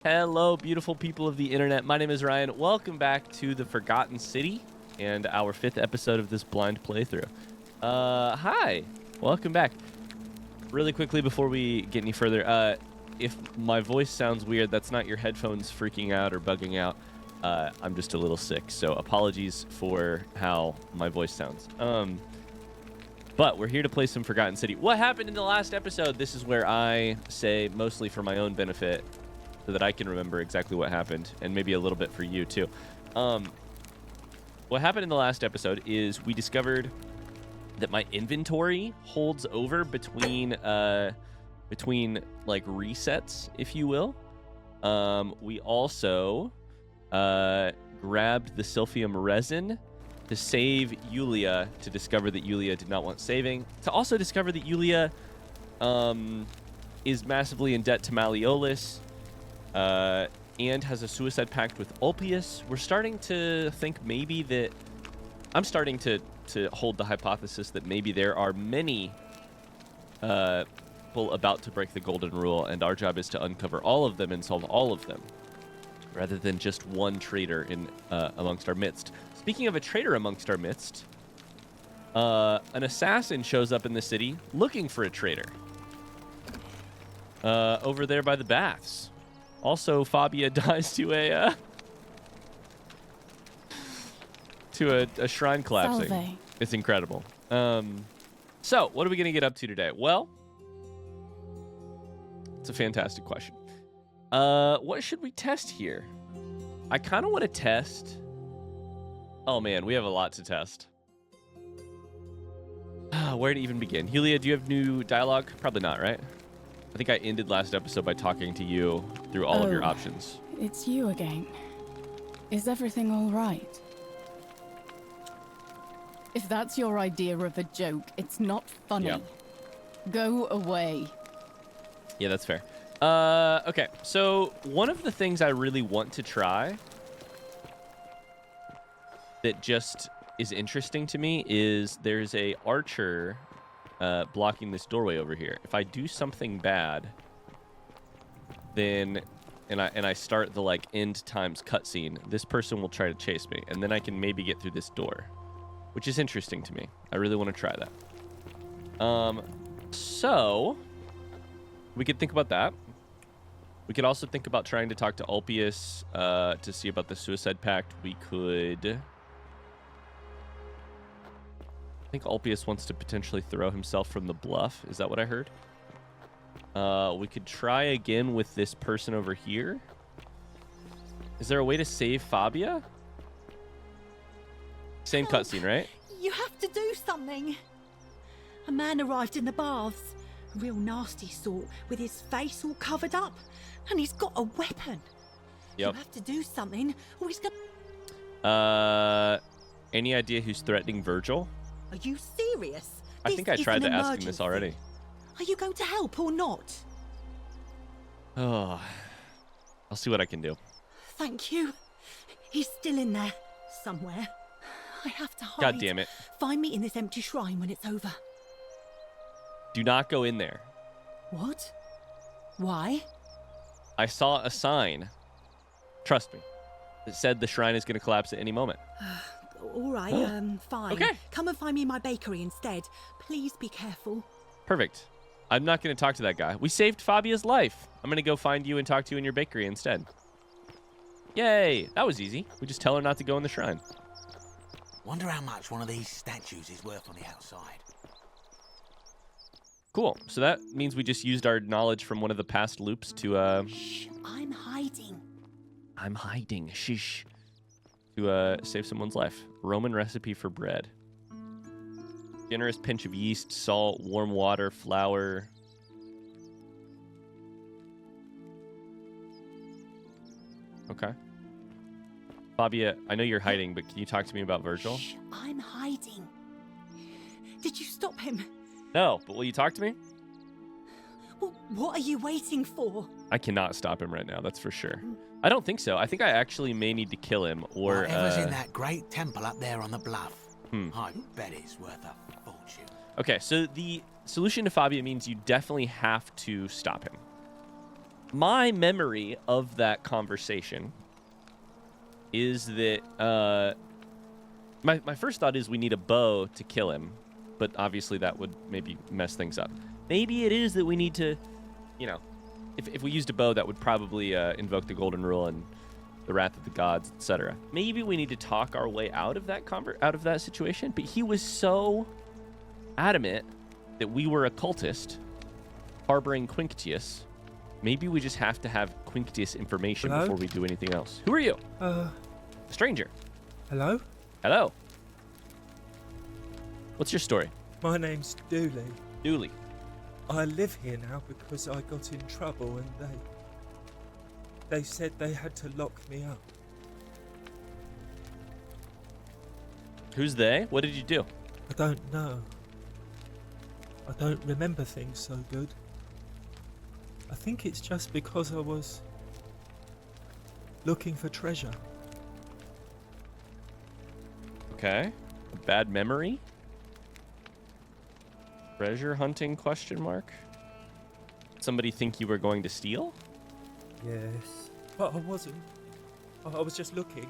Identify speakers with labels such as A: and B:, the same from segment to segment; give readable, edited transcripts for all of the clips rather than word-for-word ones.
A: Hello, beautiful people of the internet. My name is Ryan. Welcome back to the Forgotten City and our 5th episode of this blind playthrough. Hi. Welcome back. Really quickly before we get any further, if my voice sounds weird, that's not your headphones freaking out or bugging out. I'm just a little sick, so apologies for how my voice sounds. But we're here to play some Forgotten City. What happened in the last episode? This is where I say, mostly for my own benefit, so that I can remember exactly what happened, and maybe a little bit for you too. What happened in the last episode is we discovered that my inventory holds over between like resets, if you will. We also grabbed the Silphium resin to save Yulia, to discover that Yulia did not want saving, to also discover that Yulia is massively in debt to Malleolus, and has a suicide pact with Ulpius. We're starting to think maybe that... I'm starting to hold the hypothesis that maybe there are many people about to break the golden rule, and our job is to uncover all of them and solve all of them, rather than just one traitor in amongst our midst. Speaking of a traitor amongst our midst, an assassin shows up in the city looking for a traitor. Over there by the baths. Also, Fabia dies to a shrine collapsing.
B: Salve.
A: It's incredible. So, what are we going to get up to today? Well, it's a fantastic question. What should we test here? I kind of want to test... Oh, man, we have a lot to test. Where to even begin? Yulia, do you have new dialogue? Probably not, right? I think I ended last episode by talking to you through all of your options.
B: It's you again. Is everything all right? If that's your idea of a joke, it's not funny.
A: Yeah.
B: Go away.
A: Yeah, that's fair. Okay, so one of the things I really want to try that just is interesting to me is there's a archer blocking this doorway over here. If I do something bad, then and I start the like end times cutscene, this person will try to chase me, and then I can maybe get through this door, which is interesting to me. I really want to try that. So we could think about that. We could also think about trying to talk to Ulpius to see about the suicide pact. We could... I think Ulpius wants to potentially throw himself from the bluff. Is that what I heard? We could try again with this person over here. Is there a way to save Fabia? Same cutscene, right?
C: You have to do something. A man arrived in the baths. A real nasty sort, with his face all covered up. And he's got a weapon.
A: Yep.
C: You have to do something, or he's gonna...
A: Any idea who's threatening Virgil?
C: Are you serious?
A: I think I tried to ask him this already.
C: Are you going to help or not?
A: Oh, I'll see what I can do.
C: Thank you. He's still in there, somewhere. I have to hide.
A: God damn it.
C: Find me in this empty shrine when it's over.
A: Do not go in there.
C: What? Why?
A: I saw a sign. Trust me. It said the shrine is going to collapse at any moment.
C: All right, fine.
A: Okay.
C: Come and find me in my bakery instead. Please be careful.
A: Perfect. I'm not going to talk to that guy. We saved Fabia's life. I'm going to go find you and talk to you in your bakery instead. Yay. That was easy. We just tell her not to go in the shrine.
D: Wonder how much one of these statues is worth on the outside.
A: Cool. So that means we just used our knowledge from one of the past loops to...
C: Shh, I'm hiding.
A: I'm hiding. Shish. To save someone's life. Roman recipe for bread. Generous pinch of yeast, salt, warm water, flour. Okay. Fabia, I know you're hiding, but can you talk to me about Virgil?
C: Shh, I'm hiding. Did you stop him?
A: No, but will you talk to me?
C: Well, what are you waiting for?
A: I cannot stop him right now, that's for sure. I don't think so. I think I actually may need to kill him, or...
D: Whatever's in that great temple up there on the bluff. I bet it's worth a fortune.
A: Okay, so the solution to Fabia means you definitely have to stop him. My memory of that conversation is that my first thought is we need a bow to kill him, but obviously that would maybe mess things up. Maybe it is that we need to, if we used a bow, that would probably invoke the golden rule and the wrath of the gods, etc. Maybe we need to talk our way out of that situation. But he was so adamant that we were a cultist harboring Quinctius. Maybe we just have to have Quinctius information before we do anything else. Who are you? A stranger.
E: Hello?
A: Hello. What's your story?
E: My name's Duli.
A: Duli.
E: I live here now because I got in trouble and they said they had to lock me up.
A: Who's they? What did you do?
E: I don't know. I don't remember things so good. I think it's just because I was looking for treasure.
A: Okay. A bad memory? Treasure hunting ? Somebody think you were going to steal?
E: Yes. But I wasn't. I was just looking.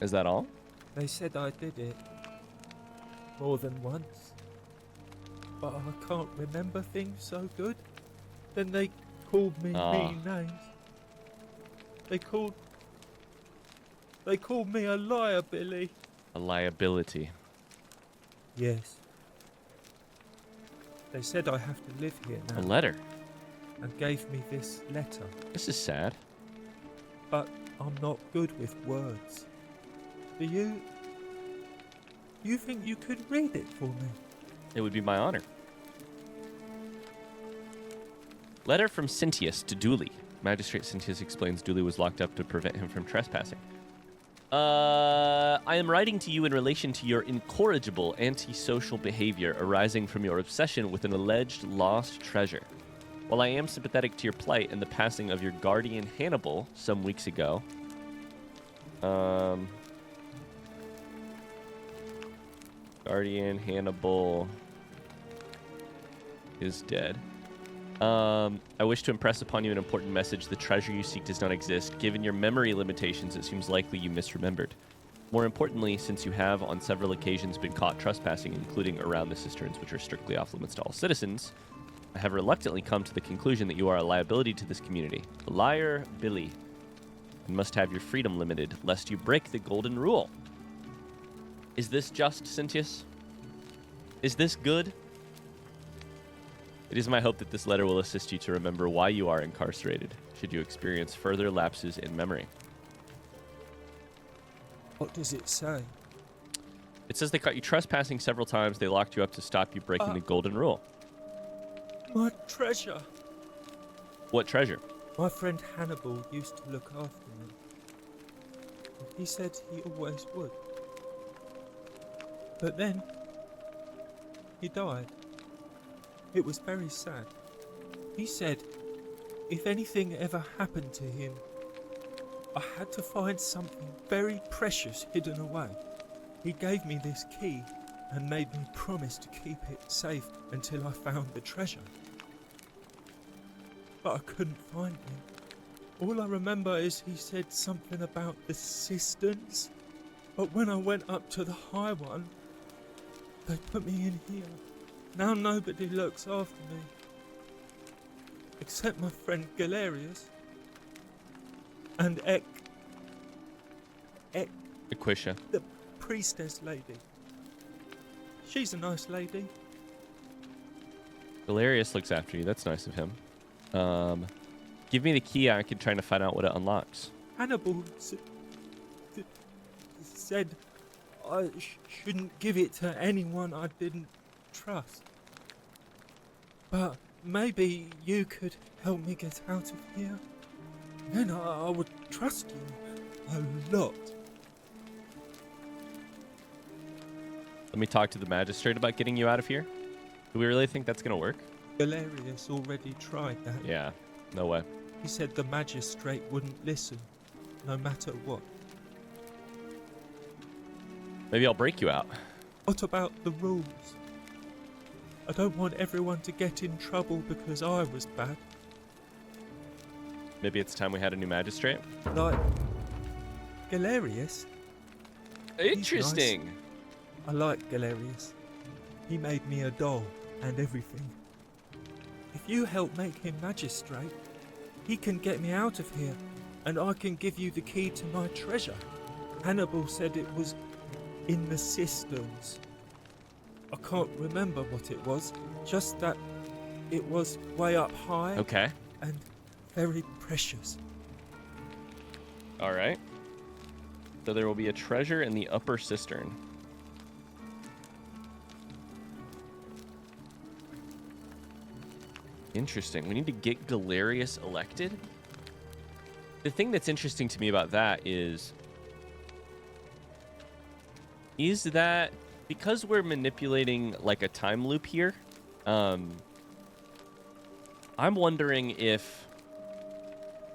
A: Is that all?
E: They said I did it. More than once. But I can't remember things so good. Then they called me mean names. They called me a liar, Billy.
A: A liability.
E: Yes. They said I have to live here now.
A: A letter?
E: And gave me this letter.
A: This is sad.
E: But I'm not good with words. Do you think you could read it for me?
A: It would be my honor. Letter from Sintius to Duli. Magistrate Sintius explains Duli was locked up to prevent him from trespassing. I am writing to you in relation to your incorrigible antisocial behavior arising from your obsession with an alleged lost treasure. While I am sympathetic to your plight and the passing of your guardian Hannibal some weeks ago, Guardian Hannibal is dead. I wish to impress upon you an important message. The treasure you seek does not exist. Given your memory limitations, it seems likely you misremembered. More importantly, since you have on several occasions been caught trespassing, including around the cisterns, which are strictly off limits to all citizens, I have reluctantly come to the conclusion that you are a liability to this community. Liar Billy. You must have your freedom limited, lest you break the golden rule. Is this just, Sintius? Is this good? It is my hope that this letter will assist you to remember why you are incarcerated, should you experience further lapses in memory.
E: What does it say?
A: It says they caught you trespassing several times. They locked you up to stop you breaking the golden rule.
E: My treasure.
A: What treasure?
E: My friend Hannibal used to look after me. He said he always would. But then, he died. It was very sad. He said, if anything ever happened to him, I had to find something very precious hidden away. He gave me this key and made me promise to keep it safe until I found the treasure. But I couldn't find it. All I remember is he said something about the cisterns, but when I went up to the high one, they put me in here. Now nobody looks after me. Except my friend Galerius. And
A: Equisha.
E: the priestess lady. She's a nice lady.
A: Galerius looks after you. That's nice of him. Give me the key. I can try to find out what it unlocks.
E: Hannibal said I shouldn't give it to anyone I didn't trust. But maybe you could help me get out of here. Then I would trust you a lot.
A: Let me talk to the magistrate about getting you out of here. Do we really think that's going to work?
E: Galerius already tried that.
A: Yeah, no way.
E: He said the magistrate wouldn't listen, no matter what.
A: Maybe I'll break you out.
E: What about the rules? I don't want everyone to get in trouble because I was bad.
A: Maybe it's time we had a new magistrate.
E: Like Galerius.
A: Interesting.
E: Nice. I like Galerius. He made me a doll and everything. If you help make him magistrate, he can get me out of here, and I can give you the key to my treasure. Hannibal said it was in the cisterns. I can't remember what it was, just that it was way up high.
A: Okay.
E: And very precious.
A: All right. So there will be a treasure in the upper cistern. Interesting. We need to get Galerius elected. The thing that's interesting to me about that is that because we're manipulating like a time loop here, I'm wondering if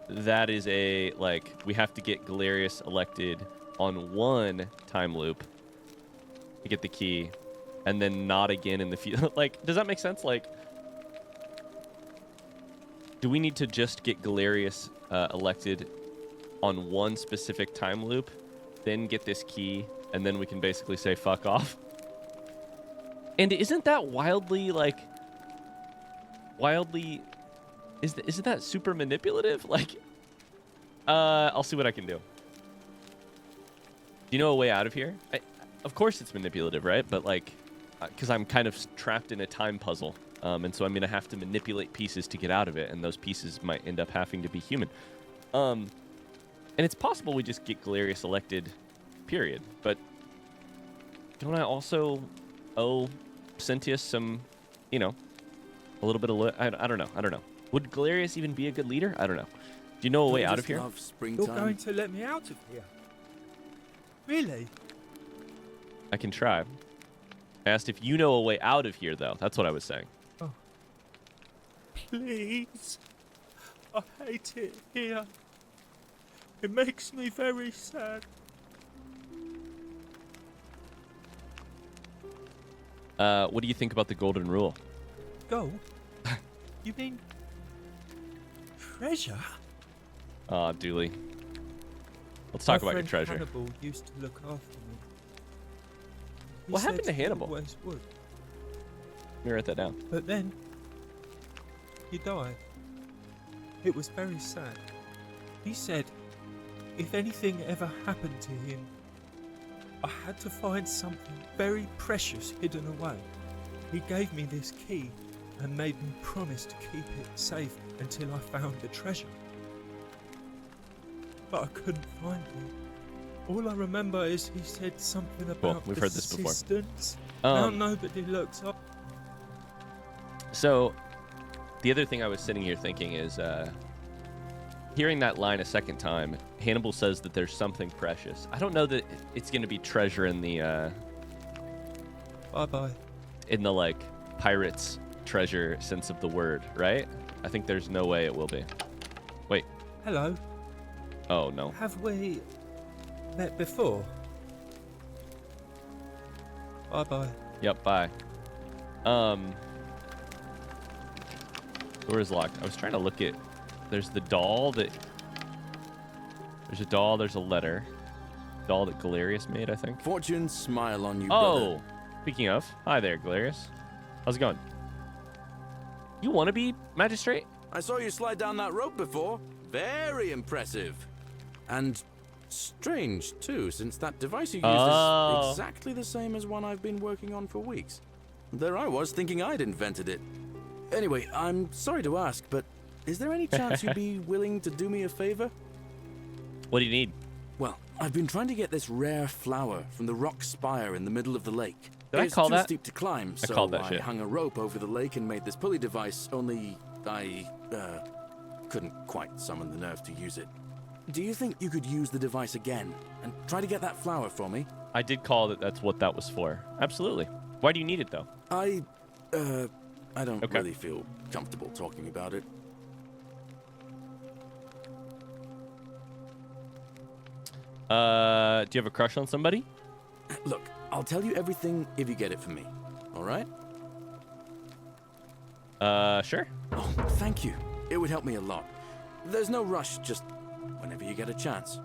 A: that is a, like, we have to get Galerius elected on one time loop to get the key, and then not again in the future. Like, does that make sense? Like, do we need to just get Galerius elected on one specific time loop, then get this key, and then we can basically say fuck off? And isn't that isn't that super manipulative? Like, I'll see what I can do. Do you know a way out of here? Of course it's manipulative, right? But like, because I'm kind of trapped in a time puzzle. And so I'm going to have to manipulate pieces to get out of it, and those pieces might end up having to be human. And it's possible we just get Galerius elected, period. But don't I also owe Sentius some, you know, a little bit of... I don't know. Would Galerius even be a good leader? I don't know. Do you know a way out of here?
E: You're going to let me out of here? Really?
A: I can try. I asked if you know a way out of here, though. That's what I was saying.
E: Oh. Please. I hate it here. It makes me very sad.
A: What do you think about the golden rule?
E: Gold? You mean treasure?
A: Ah, Duli. Let's talk about your
E: My friend
A: treasure.
E: Hannibal used to look after me. He
A: What happened
E: said
A: to
E: he
A: Hannibal?
E: always would.
A: Let me write that down.
E: But then he died. It was very sad. He said if anything ever happened to him, I had to find something very precious hidden away. He gave me this key and made me promise to keep it safe until I found the treasure. But I couldn't find it. All I remember is he said something about
A: we've
E: the
A: heard this before.
E: cisterns. Now nobody looks up.
A: So, the other thing I was sitting here thinking is, hearing that line a second time, Hannibal says that there's something precious. I don't know that it's going to be treasure in the,
E: Bye-bye.
A: in the, like, pirates treasure sense of the word, right? I think there's no way it will be. Wait.
E: Hello.
A: Oh, no.
E: Have we met before? Bye-bye.
A: Yep, bye. Door is locked. I was trying to look at... There's the doll that... There's a doll, there's a letter. Doll that Galerius made, I think.
D: Fortune smile on you,
A: Oh!
D: brother.
A: Speaking of, hi there, Galerius. How's it going? You want to be magistrate?
D: I saw you slide down that rope before. Very impressive. And strange, too, since that device you used is exactly the same as one I've been working on for weeks. There I was, thinking I'd invented it. Anyway, I'm sorry to ask, but is there any chance you'd be willing to do me a favor?
A: What do you need?
D: Well, I've been trying to get this rare flower from the rock spire in the middle of the lake.
A: Did I call
D: It's
A: that?
D: too steep to climb, so
A: called that shit.
D: hung a rope over the lake and made this pulley device, only I couldn't quite summon the nerve to use it. Do you think you could use the device again and try to get that flower for me?
A: I did call it. That's what that was for. Absolutely. Why do you need it, though?
D: I don't
A: Okay.
D: really feel comfortable talking about it.
A: Do you have a crush on somebody?
D: Look, I'll tell you everything if you get it for me, all right?
A: Sure.
D: Oh, thank you. It would help me a lot. There's no rush, just whenever you get a chance.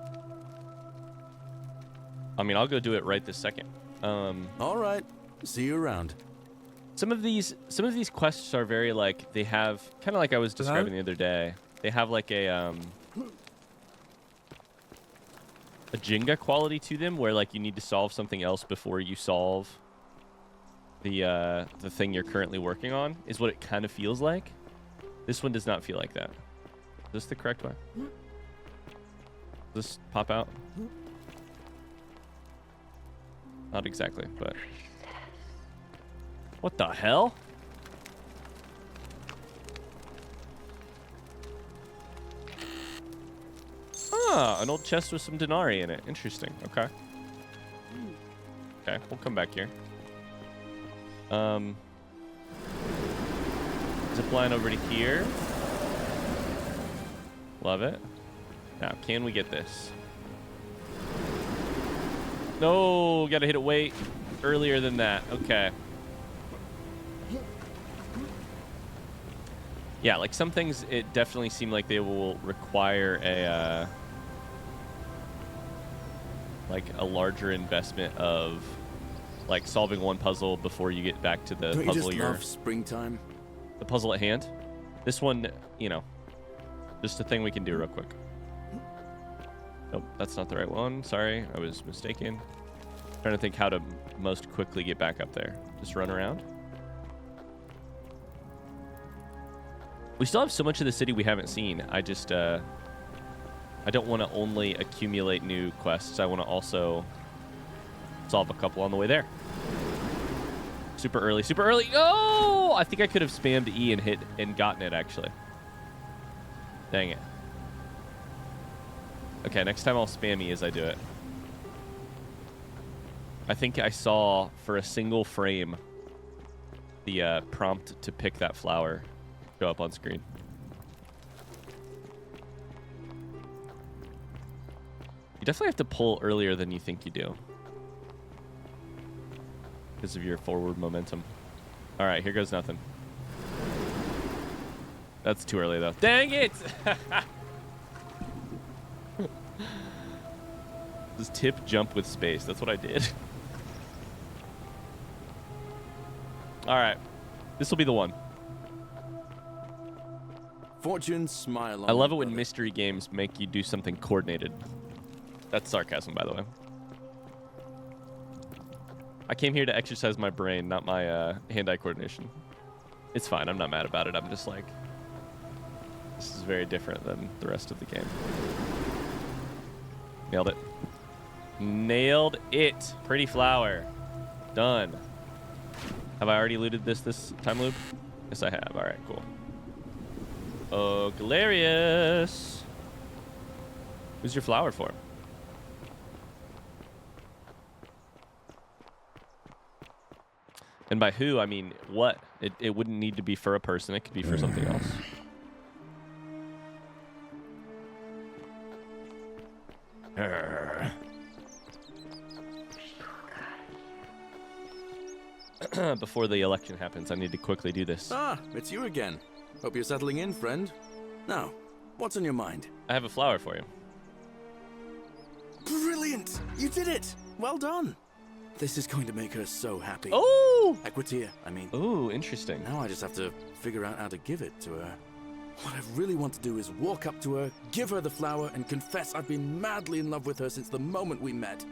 A: I mean, I'll go do it right this second.
D: All right. See you around.
A: Some of these quests are very like, they have kind of like I was describing the other day. They have like a Jenga quality to them, where like you need to solve something else before you solve the thing you're currently working on. Is what it kind of feels like. This one does not feel like that. Is this the correct way? Does this pop out? Not exactly, but... What the hell? Ah, an old chest with some denarii in it. Interesting. Okay. Okay, we'll come back here. Zip line over to here. Love it. Now, can we get this? No, gotta hit it way earlier than that. Okay. Yeah, like some things, it definitely seem like they will require a like a larger investment of like solving one puzzle before you get back to the
D: Don't
A: puzzle
D: you just love springtime?
A: the puzzle at hand. This one, you know, just a thing we can do real quick. Nope, that's not the right one. Sorry, I was mistaken. Trying to think how to most quickly get back up there. Just run around. We still have so much of the city we haven't seen. I just, I don't want to only accumulate new quests. I want to also solve a couple on the way there. Super early, super early. Oh! I think I could have spammed E and hit and gotten it, actually. Dang it. Okay, next time I'll spam E as I do it. I think I saw, for a single frame, the prompt to pick that flower show up on screen. You definitely have to pull earlier than you think you do, because of your forward momentum. All right, here goes nothing. That's too early, though. Dang it! This tip jump with space. That's what I did. All right. This will be the one.
D: Fortune smile on
A: I love
D: you,
A: it when
D: brother.
A: mystery games make you do something coordinated. That's sarcasm, by the way. I came here to exercise my brain, not my hand-eye coordination. It's fine. I'm not mad about it. I'm just like, this is very different than the rest of the game. Nailed it. Nailed it. Pretty flower. Done. Have I already looted this time loop? Yes, I have. All right, cool. Oh, Galerius. Who's your flower for? And by who, I mean what? It wouldn't need to be for a person. It could be for something else. Before the election happens, I need to quickly do this.
D: Ah, it's you again. Hope you're settling in, friend. Now, what's on your mind?
A: I have a flower for you.
D: Brilliant! You did it! Well done! This is going to make her so happy.
A: Oh!
D: Equitia, I mean.
A: Ooh, interesting.
D: Now I just have to figure out how to give it to her. What I really want to do is walk up to her, give her the flower, and confess I've been madly in love with her since the moment we met.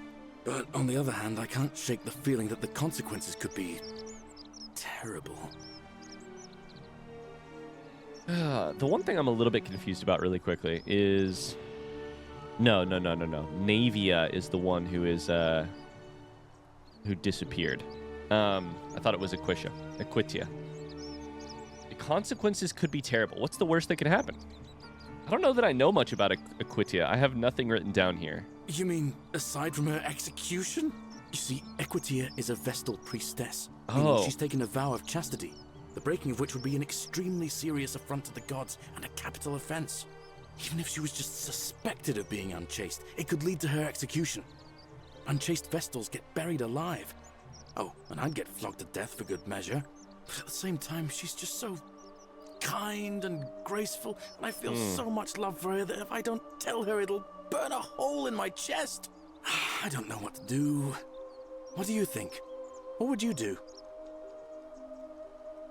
D: But on the other hand, I can't shake the feeling that the consequences could be terrible.
A: The one thing I'm a little bit confused about really quickly is... No. Naevia is the one who is, who disappeared. I thought it was Equitia. The consequences could be terrible. What's the worst that could happen? I don't know that I know much about Equitia. I have nothing written down here.
D: You mean, aside from her execution? You see, Equitia is a Vestal priestess. Meaning she's taken a vow of chastity, the breaking of which would be an extremely serious affront to the gods and a capital offense. Even if she was just suspected of being unchaste, it could lead to her execution. Unchaste Vestals get buried alive. Oh, and I'd get flogged to death for good measure. But at the same time, she's just so kind and graceful, and I feel so much love for her that if I don't tell her, it'll burn a hole in my chest. I don't know what to do. What do you think? What would you do?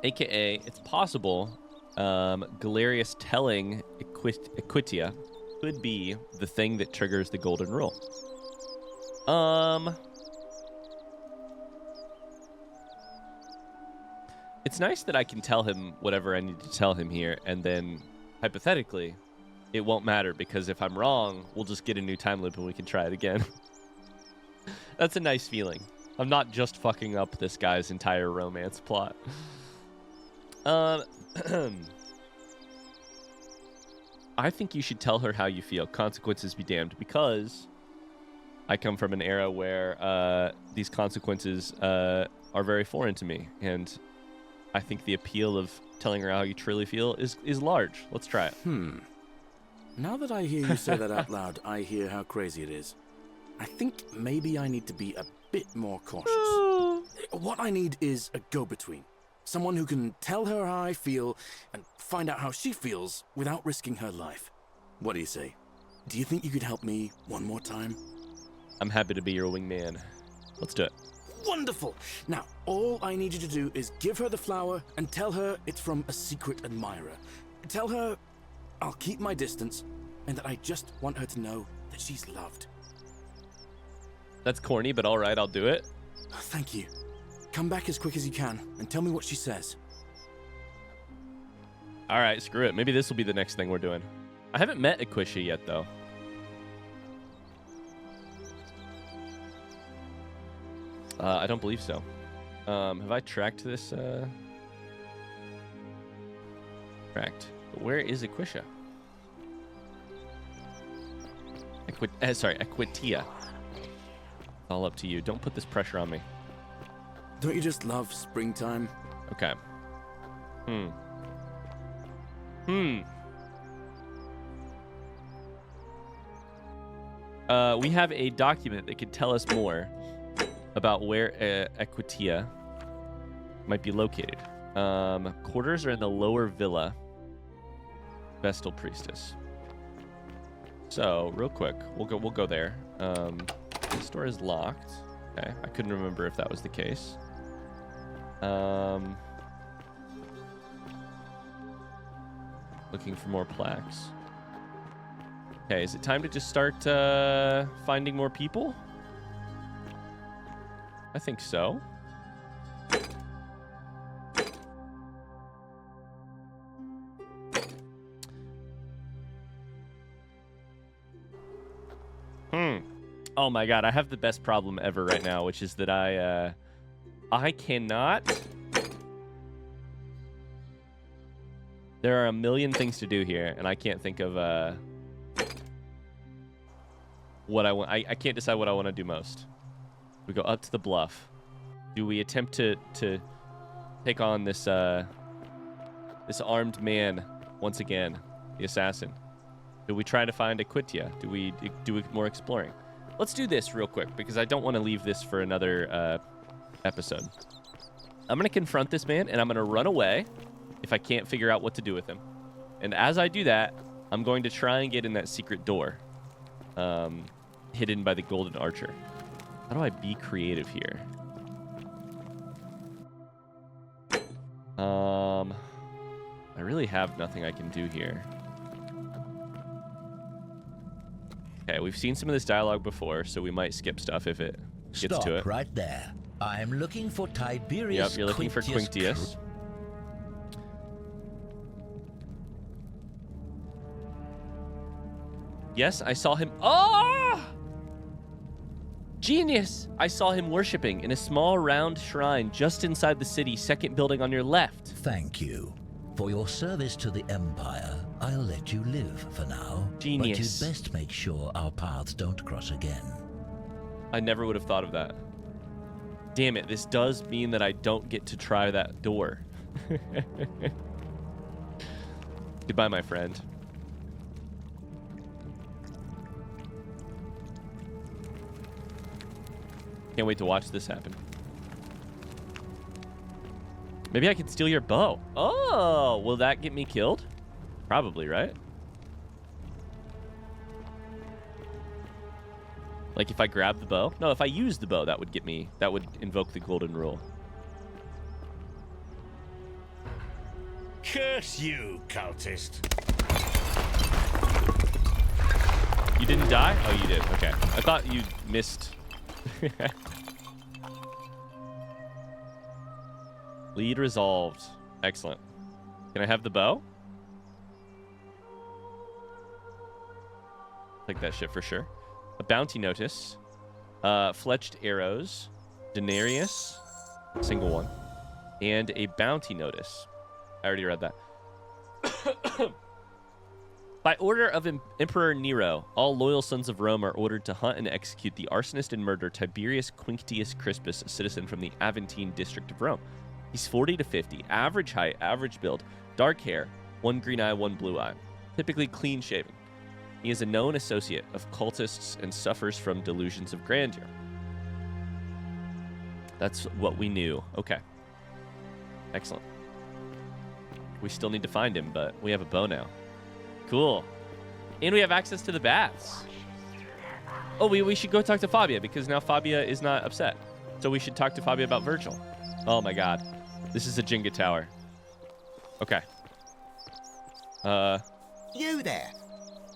A: AKA, it's possible Galerius telling Equitia could be the thing that triggers the golden rule. It's nice that I can tell him whatever I need to tell him here, and then, hypothetically, it won't matter, because if I'm wrong, we'll just get a new time loop and we can try it again. That's a nice feeling. I'm not just fucking up this guy's entire romance plot. I think you should tell her how you feel. Consequences be damned, because I come from an era where these consequences are very foreign to me, and I think the appeal of telling her how you truly feel is large. Let's try it.
D: Now that I hear you say that out loud, I hear how crazy it is. I think maybe I need to be a bit more cautious. What I need is a go-between. Someone who can tell her how I feel and find out how she feels without risking her life. What do you say? Do you think you could help me one more time?
A: I'm happy to be your wingman. Let's do it.
D: Wonderful! Now, all I need you to do is give her the flower and tell her it's from a secret admirer. Tell her I'll keep my distance and that I just want her to know that she's loved.
A: That's corny, but all right, I'll do it.
D: Thank you. Come back as quick as you can and tell me what she says.
A: All right, screw it. Maybe this will be the next thing we're doing. I haven't met Equitia yet, though. I don't believe so. Have I tracked this? Tracked. But where is Equitia? Equitia. All up to you. Don't put this pressure on me.
D: Don't you just love springtime?
A: Okay. We have a document that could tell us more about where Equitia might be located. Quarters are in the lower villa. Vestal Priestess. So, real quick, we'll go there. This door is locked. Okay, I couldn't remember if that was the case. Looking for more plaques. Okay, is it time to just start finding more people? I think so. Oh my god, I have the best problem ever right now, which is that I cannot. There are a million things to do here, and I can't think of what I want. I can't decide what I want to do most. We go up to the bluff. Do we attempt to take on this this armed man once again, the assassin? Do we try to find Equitia? Do we do more exploring? Let's do this real quick, because I don't want to leave this for another episode. I'm going to confront this man, and I'm going to run away if I can't figure out what to do with him. And as I do that, I'm going to try and get in that secret door hidden by the golden archer. How do I be creative here? I really have nothing I can do here. Okay, we've seen some of this dialogue before, so we might skip stuff if it gets to it.
F: Stop right there. I'm looking for Tiberius.
A: Yep, you're looking for Quinctius. Yes, I saw him. Oh! Genius! I saw him worshipping in a small round shrine just inside the city, second building on your left.
F: Thank you. For your service to the Empire, I'll let you live for now.
A: Genius.
F: But you'd best make sure our paths don't cross again.
A: I never would have thought of that. Damn it, this does mean that I don't get to try that door. Goodbye, my friend. Can't wait to watch this happen. Maybe I can steal your bow. Oh, will that get me killed? Probably, right? Like if I grab the bow? No, if I use the bow, that would get me, that would invoke the golden rule.
G: Curse you, cultist.
A: You didn't die? Oh, you did. Okay. I thought you missed. Lead resolved. Excellent. Can I have the bow? Take that shit for sure. A bounty notice. Fletched arrows. Denarius. Single one. And a bounty notice. I already read that. By order of Emperor Nero, all loyal sons of Rome are ordered to hunt and execute the arsonist and murderer Tiberius Quinctius Crispus, a citizen from the Aventine district of Rome. He's 40 to 50, average height, average build, dark hair, one green eye, one blue eye, typically clean shaven. He is a known associate of cultists and suffers from delusions of grandeur. That's what we knew. Okay. Excellent. We still need to find him, but we have a bow now. Cool. And we have access to the baths. Oh, we should go talk to Fabia because now Fabia is not upset. So we should talk to Fabia about Virgil. Oh my god. This is a Jenga tower. Okay.
H: You there.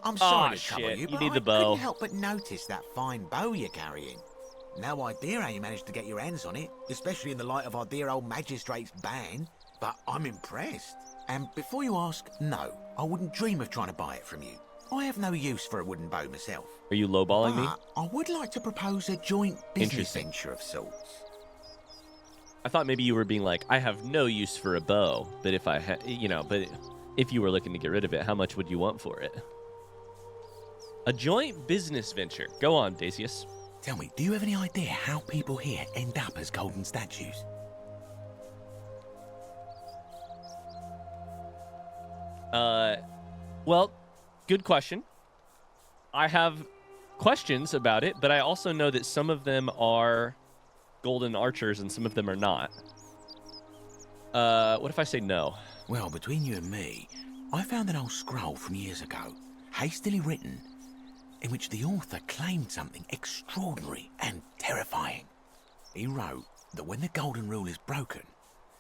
H: I'm sorry to trouble
A: shit.
H: you,
A: You
H: but
A: need
H: I
A: the bow.
H: couldn't help but notice that fine bow you're carrying. No idea how you managed to get your hands on it, especially in the light of our dear old magistrate's ban, but I'm impressed. And before you ask, no, I wouldn't dream of trying to buy it from you. I have no use for a wooden bow myself.
A: Are you lowballing me?
H: But I would like to propose a joint business
A: Interesting.
H: venture of sorts.
A: I thought maybe you were being like, I have no use for a bow, but if I but if you were looking to get rid of it, how much would you want for it? A joint business venture. Go on, Dacius.
H: Tell me, do you have any idea how people here end up as golden statues?
A: Well, good question. I have questions about it, but I also know that some of them are golden archers and some of them are not. What if I say no?
H: Well, between you and me, I found an old scroll from years ago, hastily written, in which the author claimed something extraordinary and terrifying. He wrote that when the golden rule is broken,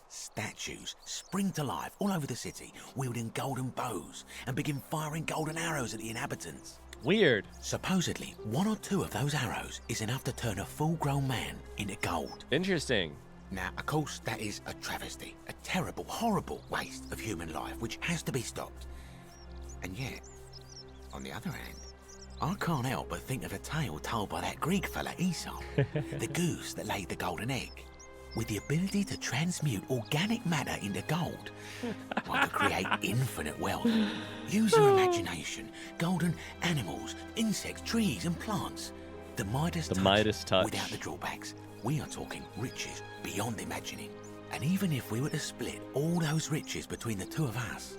H: statues spring to life all over the city, wielding golden bows and begin firing golden arrows at the inhabitants.
A: Weird.
H: Supposedly, one or two of those arrows is enough to turn a full-grown man into gold.
A: Interesting.
H: Now, of course, that is a travesty, a terrible, horrible waste of human life, which has to be stopped. And yet, on the other hand, I can't help but think of a tale told by that Greek fella Aesop, the goose that laid the golden egg. With the ability to transmute organic matter into gold, one could create infinite wealth. Use your imagination. Golden animals, insects, trees, and plants. The Midas touch. Without the drawbacks. We are talking riches beyond imagining. And even if we were to split all those riches between the two of us,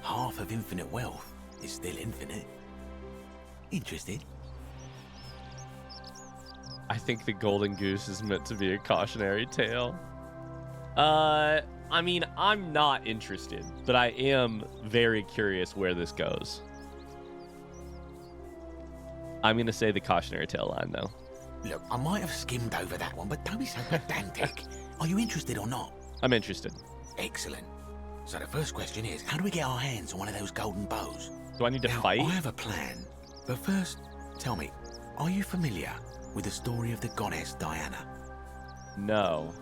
H: half of infinite wealth is still infinite. Interested?
A: I think the golden goose is meant to be a cautionary tale. I mean, I'm not interested, but I am very curious where this goes. I'm going to say the cautionary tale line, though.
H: Look, I might have skimmed over that one, but don't be so pedantic. Are you interested or not?
A: I'm interested.
H: Excellent. So the first question is, how do we get our hands on one of those golden bows?
A: Do I need to
H: Now,
A: fight?
H: I have a plan. But first, tell me, are you familiar with the story of the goddess Diana?
A: No.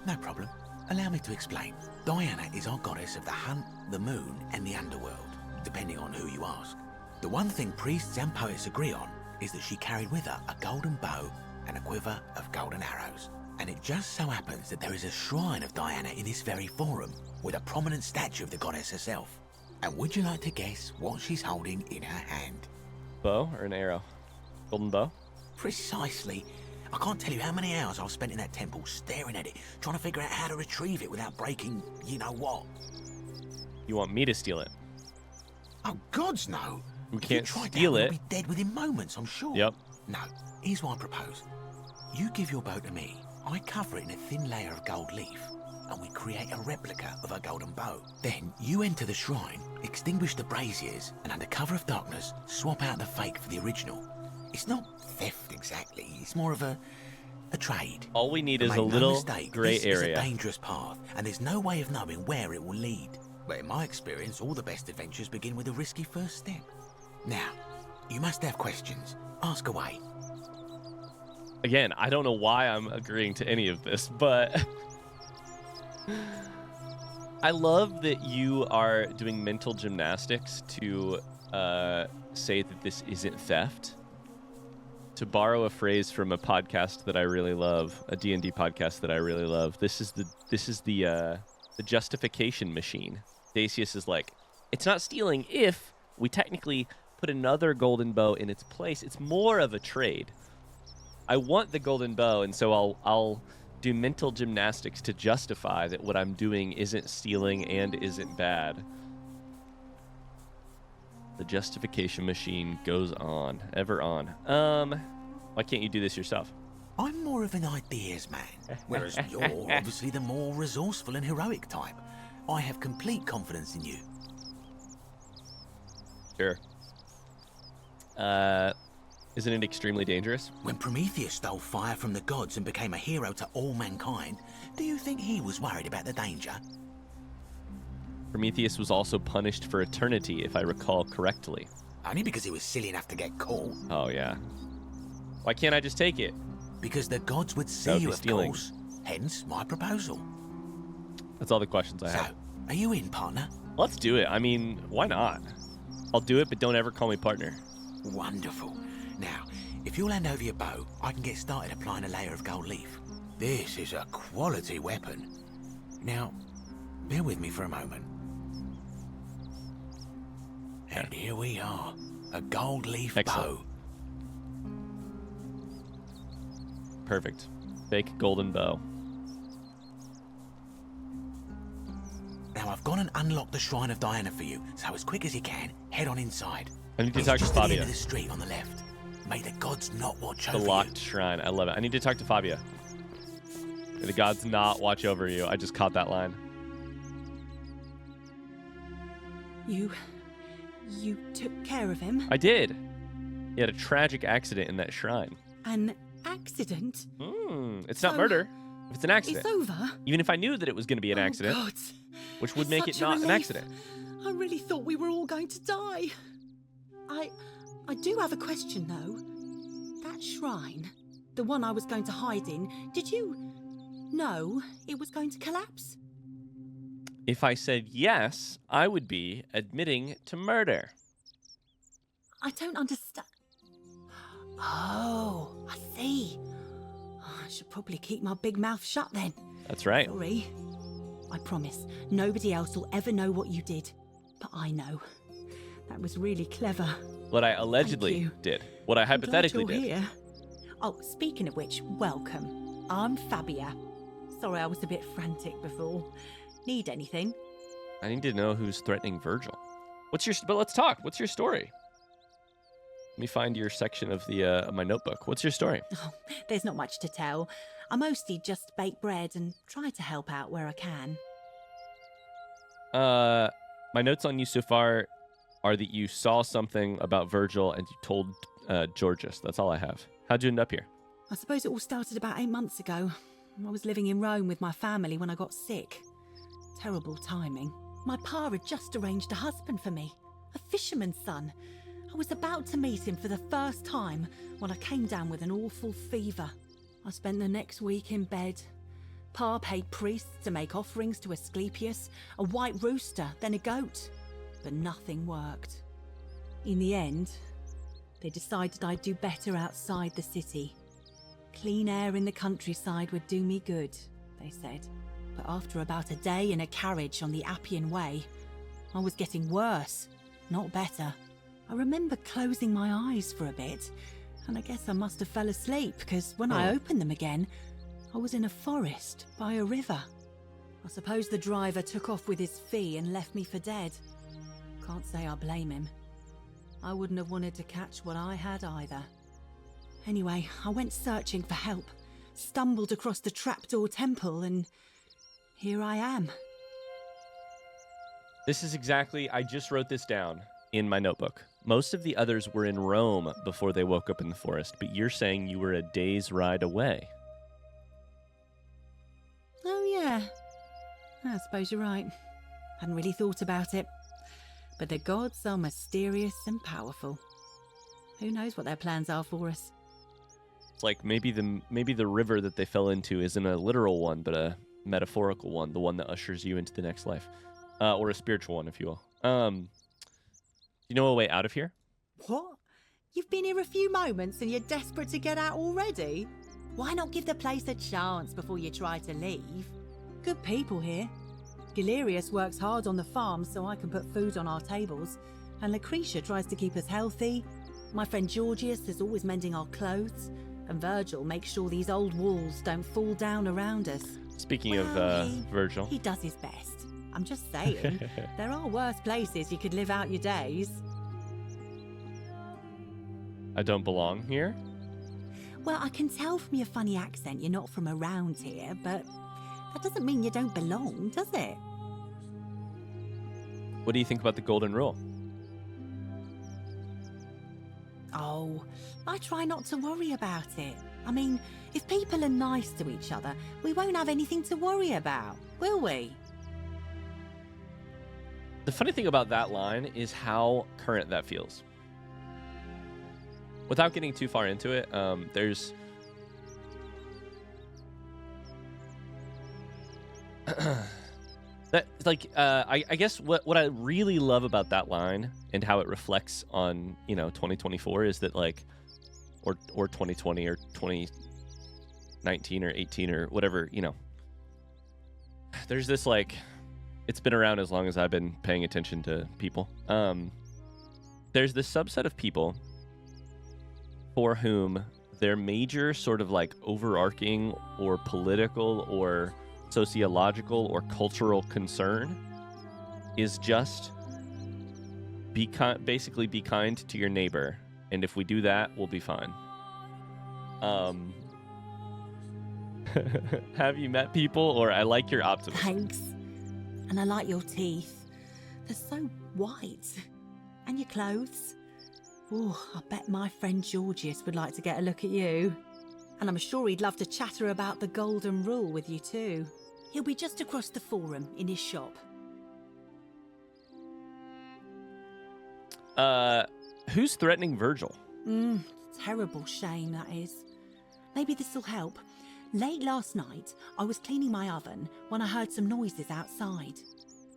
H: No problem. Allow me to explain. Diana is our goddess of the hunt, the moon, and the underworld, depending on who you ask. The one thing priests and poets agree on is that she carried with her a golden bow and a quiver of golden arrows. And it just so happens that there is a shrine of Diana in this very forum, with a prominent statue of the goddess herself. And would you like to guess what she's holding in her hand?
A: Bow or an arrow? Golden bow?
H: Precisely. I can't tell you how many hours I've spent in that temple staring at it, trying to figure out how to retrieve it without breaking you-know-what.
A: You want me to steal it?
H: Oh, gods, no.
A: We
H: If
A: can't
H: you tried
A: steal
H: that,
A: it.
H: We'll be dead within moments, I'm sure.
A: Yep.
H: No, here's what I propose. You give your bow to me. I cover it in a thin layer of gold leaf. and we create a replica of her golden bow. Then you enter the shrine, extinguish the braziers, and under cover of darkness, swap out the fake for the original. It's not theft exactly, it's more of a trade.
A: All we need
H: But
A: is
H: make
A: a
H: no
A: little
H: mistake,
A: gray
H: this
A: area.
H: is a dangerous path, and there's no way of knowing where it will lead. But in my experience, all the best adventures begin with a risky first step. Now, you must have questions. Ask away.
A: Again, I don't know why I'm agreeing to any of this, but I love that you are doing mental gymnastics to say that this isn't theft. To borrow a phrase from a podcast that I really love, a D&D podcast that I really love, this is the justification machine. Dacius is like, it's not stealing if we technically put another golden bow in its place. It's more of a trade. I want the golden bow, and so I'll do mental gymnastics to justify that what I'm doing isn't stealing and isn't bad. The justification machine goes on, ever on. Why can't you do this yourself?
H: I'm more of an ideas man, whereas you're obviously the more resourceful and heroic type. I have complete confidence in you.
A: Sure. Isn't it extremely dangerous?
H: When Prometheus stole fire from the gods and became a hero to all mankind, do you think he was worried about the danger?
A: Prometheus was also punished for eternity, if I recall correctly.
H: Only because he was silly enough to get caught.
A: Oh, yeah. Why can't I just take it?
H: Because the gods would
A: That
H: see
A: would
H: you,
A: be
H: of
A: stealing.
H: course. Hence my proposal.
A: That's all the questions I
H: So,
A: have.
H: are you in, partner?
A: Let's do it. I mean, why not? I'll do it, but don't ever call me partner.
H: Wonderful. Now, if you'll hand over your bow, I can get started applying a layer of gold leaf. This is a quality weapon. Now, bear with me for a moment. And here we are, a gold leaf
A: Excellent.
H: bow.
A: Perfect. Fake golden bow.
H: Now I've gone and unlocked the Shrine of Diana for you, so as quick as you can, head on inside.
A: I need to
H: It's
A: talk to
H: just at the end
A: Fabia.
H: of the street on the left. May the gods not watch
A: The
H: over
A: locked shrine. I love it. I need to talk to Fabia. May the gods not watch over you. I just caught that line.
C: You took care of him?
A: I did. He had a tragic accident in that shrine.
C: An accident?
A: It's not
C: So,
A: murder. If it's an accident.
C: It's over?
A: Even if I knew that it was going to be an accident,
C: Oh, God.
A: which would
C: It's
A: make it
C: such a
A: not an
C: relief.
A: accident.
C: I really thought we were all going to die. I do have a question, though. That shrine, the one I was going to hide in, did you know it was going to collapse?
A: If I said yes, I would be admitting to murder.
C: I don't understand. Oh, I see. I should probably keep my big mouth shut then.
A: That's right.
C: Sorry. I promise, nobody else will ever know what you did. But I know. That was really clever.
A: What I allegedly
C: you.
A: did. What I
C: I'm glad
A: hypothetically
C: you're
A: did.
C: here. Oh, speaking of which, welcome. I'm Fabia. Sorry I was a bit frantic before. Need anything?
A: I need to know who's threatening Virgil. But let's talk. What's your story? Let me find your section of the of my notebook. What's your story?
C: Oh, there's not much to tell. I mostly just bake bread and try to help out where I can.
A: My notes on you so far are that you saw something about Virgil and you told Georgius. That's all I have. How'd you end up here?
C: I suppose it all started about 8 months ago. I was living in Rome with my family when I got sick. Terrible timing. My pa had just arranged a husband for me, a fisherman's son. I was about to meet him for the first time when I came down with an awful fever. I spent the next week in bed. Pa paid priests to make offerings to Asclepius, a white rooster, then a goat. But nothing worked. In the end, they decided I'd do better outside the city. Clean air in the countryside would do me good, they said. But after about a day in a carriage on the Appian Way, I was getting worse, not better. I remember closing my eyes for a bit, and I guess I must have fell asleep, because when I opened them again, I was in a forest by a river. I suppose the driver took off with his fee and left me for dead. Can't say I blame him. I wouldn't have wanted to catch what I had either. Anyway, I went searching for help, stumbled across the trapdoor temple, and here I am.
A: This is exactly, I just wrote this down in my notebook. Most of the others were in Rome before they woke up in the forest, but you're saying you were a day's ride away.
C: Oh, yeah. I suppose you're right. Hadn't really thought about it. But the gods are mysterious and powerful. Who knows what their plans are for us?
A: It's like maybe the river that they fell into isn't a literal one, but a metaphorical one, the one that ushers you into the next life. Or a spiritual one, if you will. You know a way out of here?
C: What? You've been here a few moments and you're desperate to get out already? Why not give the place a chance before you try to leave? Good people here. Galerius works hard on the farm so I can put food on our tables, and Lucretia tries to keep us healthy. My friend Georgius is always mending our clothes, and Virgil makes sure these old walls don't fall down around us.
A: Speaking of Virgil.
C: He does his best. I'm just saying, there are worse places you could live out your days.
A: I don't belong here?
C: Well, I can tell from your funny accent you're not from around here, but that doesn't mean you don't belong, does it?
A: What do you think about the golden rule?
C: Oh, I try not to worry about it. I mean, if people are nice to each other, we won't have anything to worry about, will we?
A: The funny thing about that line is how current that feels. Without getting too far into it, there's... I guess what I really love about that line and how it reflects on 2024 is that or 2020 or 2019 or 18 or whatever, there's this it's been around as long as I've been paying attention to people. There's this subset of people for whom their major sort of overarching or political or sociological or cultural concern is just basically be kind to your neighbor, and if we do that, we'll be fine. Have you met people? Or I like your optimism.
C: Thanks. And I like your teeth. They're so white. And your clothes. Oh, I bet my friend Georgius would like to get a look at you. And I'm sure he'd love to chatter about the golden rule with you too. He'll be just across the forum in his shop.
A: Who's threatening Virgil?
C: Terrible shame, that is. Maybe this'll help. Late last night, I was cleaning my oven when I heard some noises outside.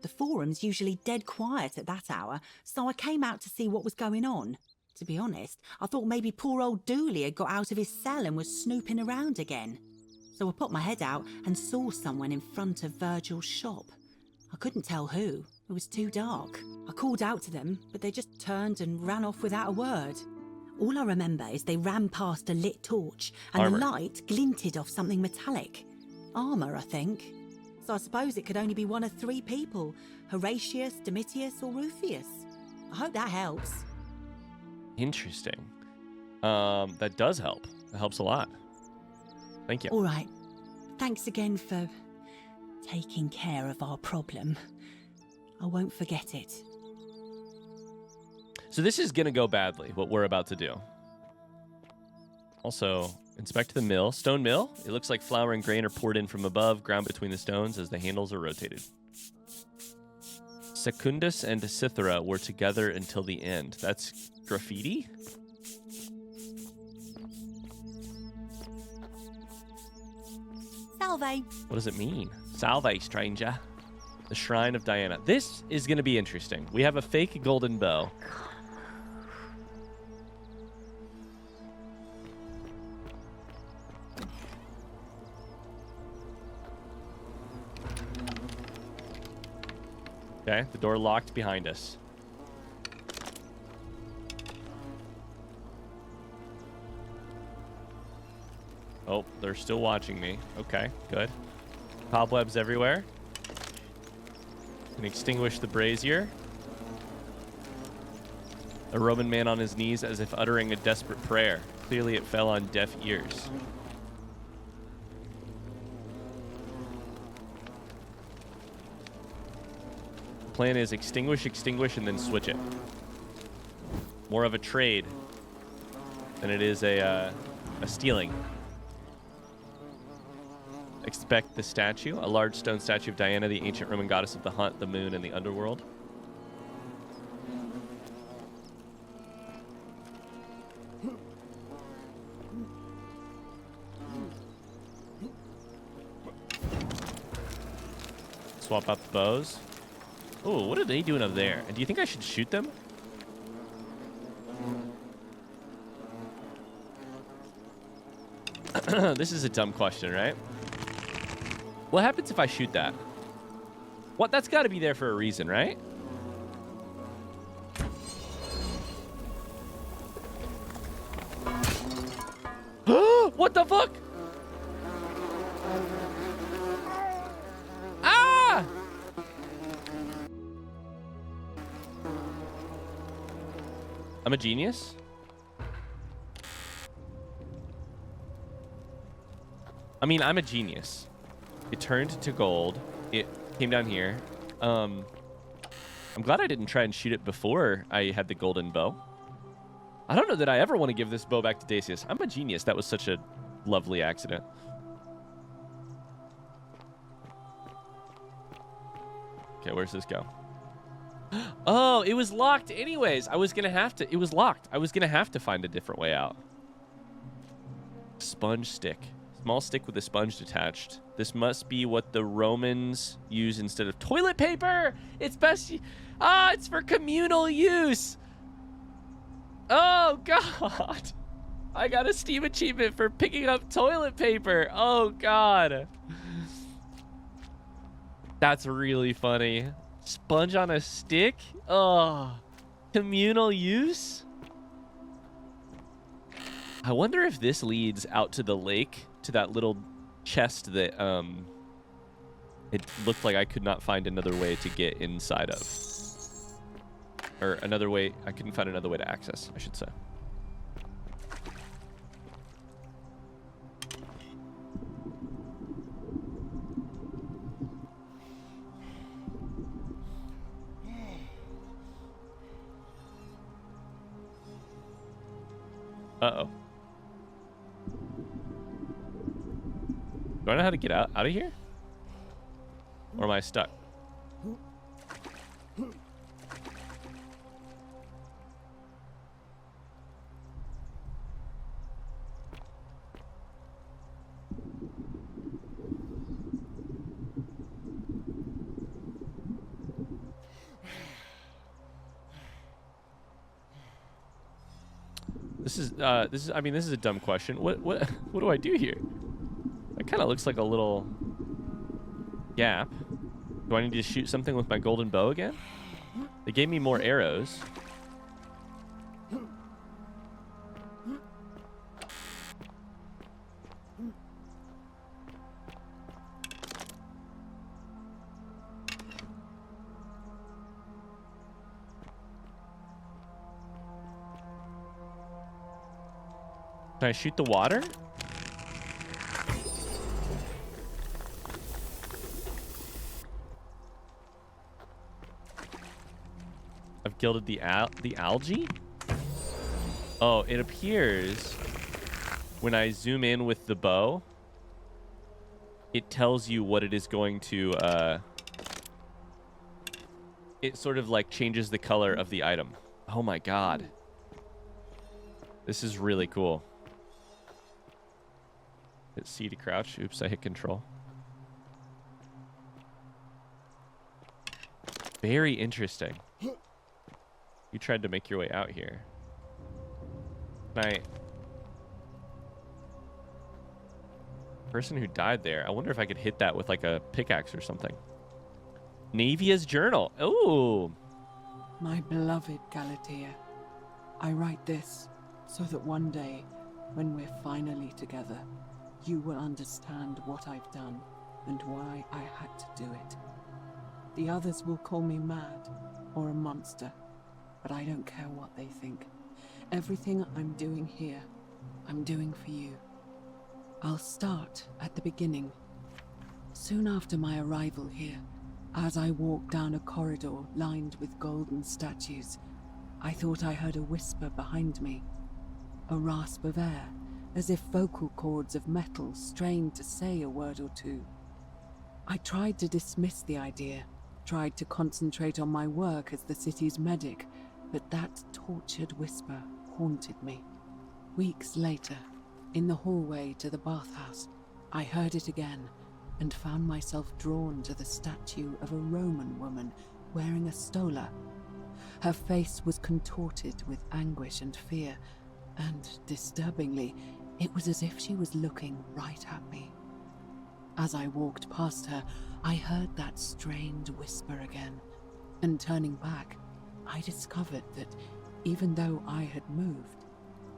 C: The forum's usually dead quiet at that hour, so I came out to see what was going on. To be honest, I thought maybe poor old Duli had got out of his cell and was snooping around again. So I put my head out and saw someone in front of Virgil's shop. I couldn't tell who. It was too dark. I called out to them, but they just turned and ran off without a word. All I remember is they ran past a lit torch and
A: Armor.
C: the light glinted off something metallic. Armour, I think. So I suppose it could only be one of three people. Horatius, Domitius or Rufius. I hope that helps.
A: Interesting. That does help. That helps a lot. Thank you.
C: All right. Thanks again for taking care of our problem. I won't forget it.
A: So this is going to go badly, what we're about to do. Also, inspect the mill. Stone mill. It looks like flour and grain are poured in from above, ground between the stones as the handles are rotated. Secundus and Cythera were together until the end. That's graffiti?
C: Salve.
A: What does it mean? Salve, stranger. The Shrine of Diana. This is going to be interesting. We have a fake golden bow. Okay, the door locked behind us. Oh, they're still watching me. Okay, good. Cobwebs everywhere. Can extinguish the brazier. A Roman man on his knees as if uttering a desperate prayer. Clearly it fell on deaf ears. Plan is extinguish, and then switch it. More of a trade than it is a stealing. Expect the statue, a large stone statue of Diana, the ancient Roman goddess of the hunt, the moon, and the underworld. Swap out the bows. Oh, what are they doing up there? And do you think I should shoot them? This is a dumb question, right? What happens if I shoot that? What? That's got to be there for a reason, right? What the fuck? Ah! I'm a genius. I mean, I'm a genius. It turned to gold. It came down here. I'm glad I didn't try and shoot it before I had the golden bow. I don't know that I ever want to give this bow back to Dacius. I'm a genius. That was such a lovely accident. Okay, where's this go? Oh, it was locked anyways. I was going to have to... It was locked. I was going to have to find a different way out. Sponge stick. Small stick with a sponge attached. This must be what the Romans use instead of toilet paper. It's best... it's for communal use. Oh, God. I got a Steam achievement for picking up toilet paper. Oh, God. That's really funny. Sponge on a stick? Oh, communal use? I wonder if this leads out to the lake, to that little chest that it looked like I could not find another way to get inside of. Or another way, I couldn't find another way to access, I should say. Uh-oh. Do I know how to get out of here? Or am I stuck? This is a dumb question. What do I do here? It kind of looks like a little gap. Do I need to shoot something with my golden bow again? They gave me more arrows. Can I shoot the water? I've gilded the algae? Oh, it appears when I zoom in with the bow, it tells you what it is going to, it sort of like changes the color of the item. Oh my God. This is really cool. Hit C to crouch. Oops, I hit control. Very interesting. You tried to make your way out here. Person who died there. I wonder if I could hit that with like a pickaxe or something. Naevia's journal. Oh.
I: My beloved Galatea, I write this so that one day, when we're finally together, you will understand what I've done and why I had to do it. The others will call me mad or a monster, but I don't care what they think. Everything I'm doing here, I'm doing for you. I'll start at the beginning. Soon after my arrival here, As I walked down a corridor lined with golden statues, I thought I heard a whisper behind me, a rasp of air, as if vocal cords of metal strained to say a word or two. I tried to dismiss the idea, tried to concentrate on my work as the city's medic, but that tortured whisper haunted me. Weeks later, in the hallway to the bathhouse, I heard it again and found myself drawn to the statue of a Roman woman wearing a stola. Her face was contorted with anguish and fear, and, disturbingly, it was as if she was looking right at me. As I walked past her, I heard that strained whisper again, and turning back, I discovered that even though I had moved,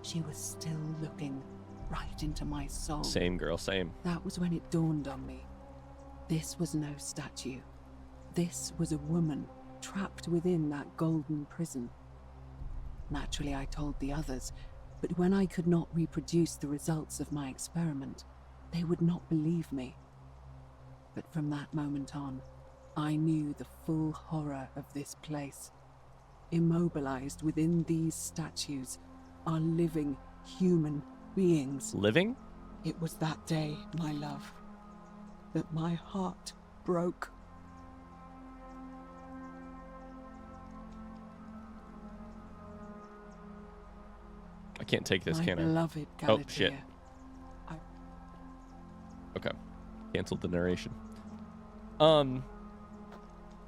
I: she was still looking right into my soul.
A: Same girl, same.
I: That was when it dawned on me. This was no statue. This was a woman trapped within that golden prison. Naturally, I told the others, but when I could not reproduce the results of my experiment, they would not believe me. But from that moment on, I knew the full horror of this place. Immobilized within these statues are living human beings.
A: Living?
I: It was that day, my love, that my heart broke.
A: I can't take this,
I: My
A: can I?
I: beloved Galatea.
A: Oh, shit. Okay. Canceled the narration.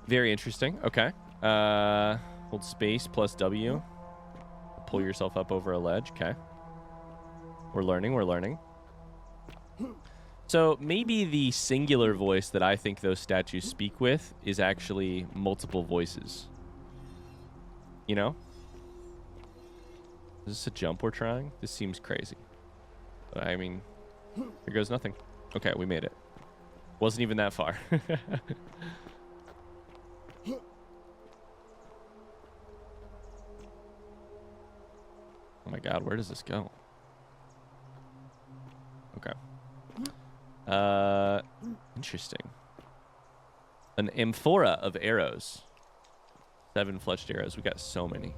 A: Very interesting. Okay. Hold space plus W. Pull yourself up over a ledge. Okay. We're learning. So maybe the singular voice that I think those statues speak with is actually multiple voices. You know? Is this a jump we're trying? This seems crazy. But I mean, here goes nothing. Okay, we made it. Wasn't even that far. Oh my god, where does this go? Okay. Interesting. An amphora of arrows. 7 fletched arrows. We got so many.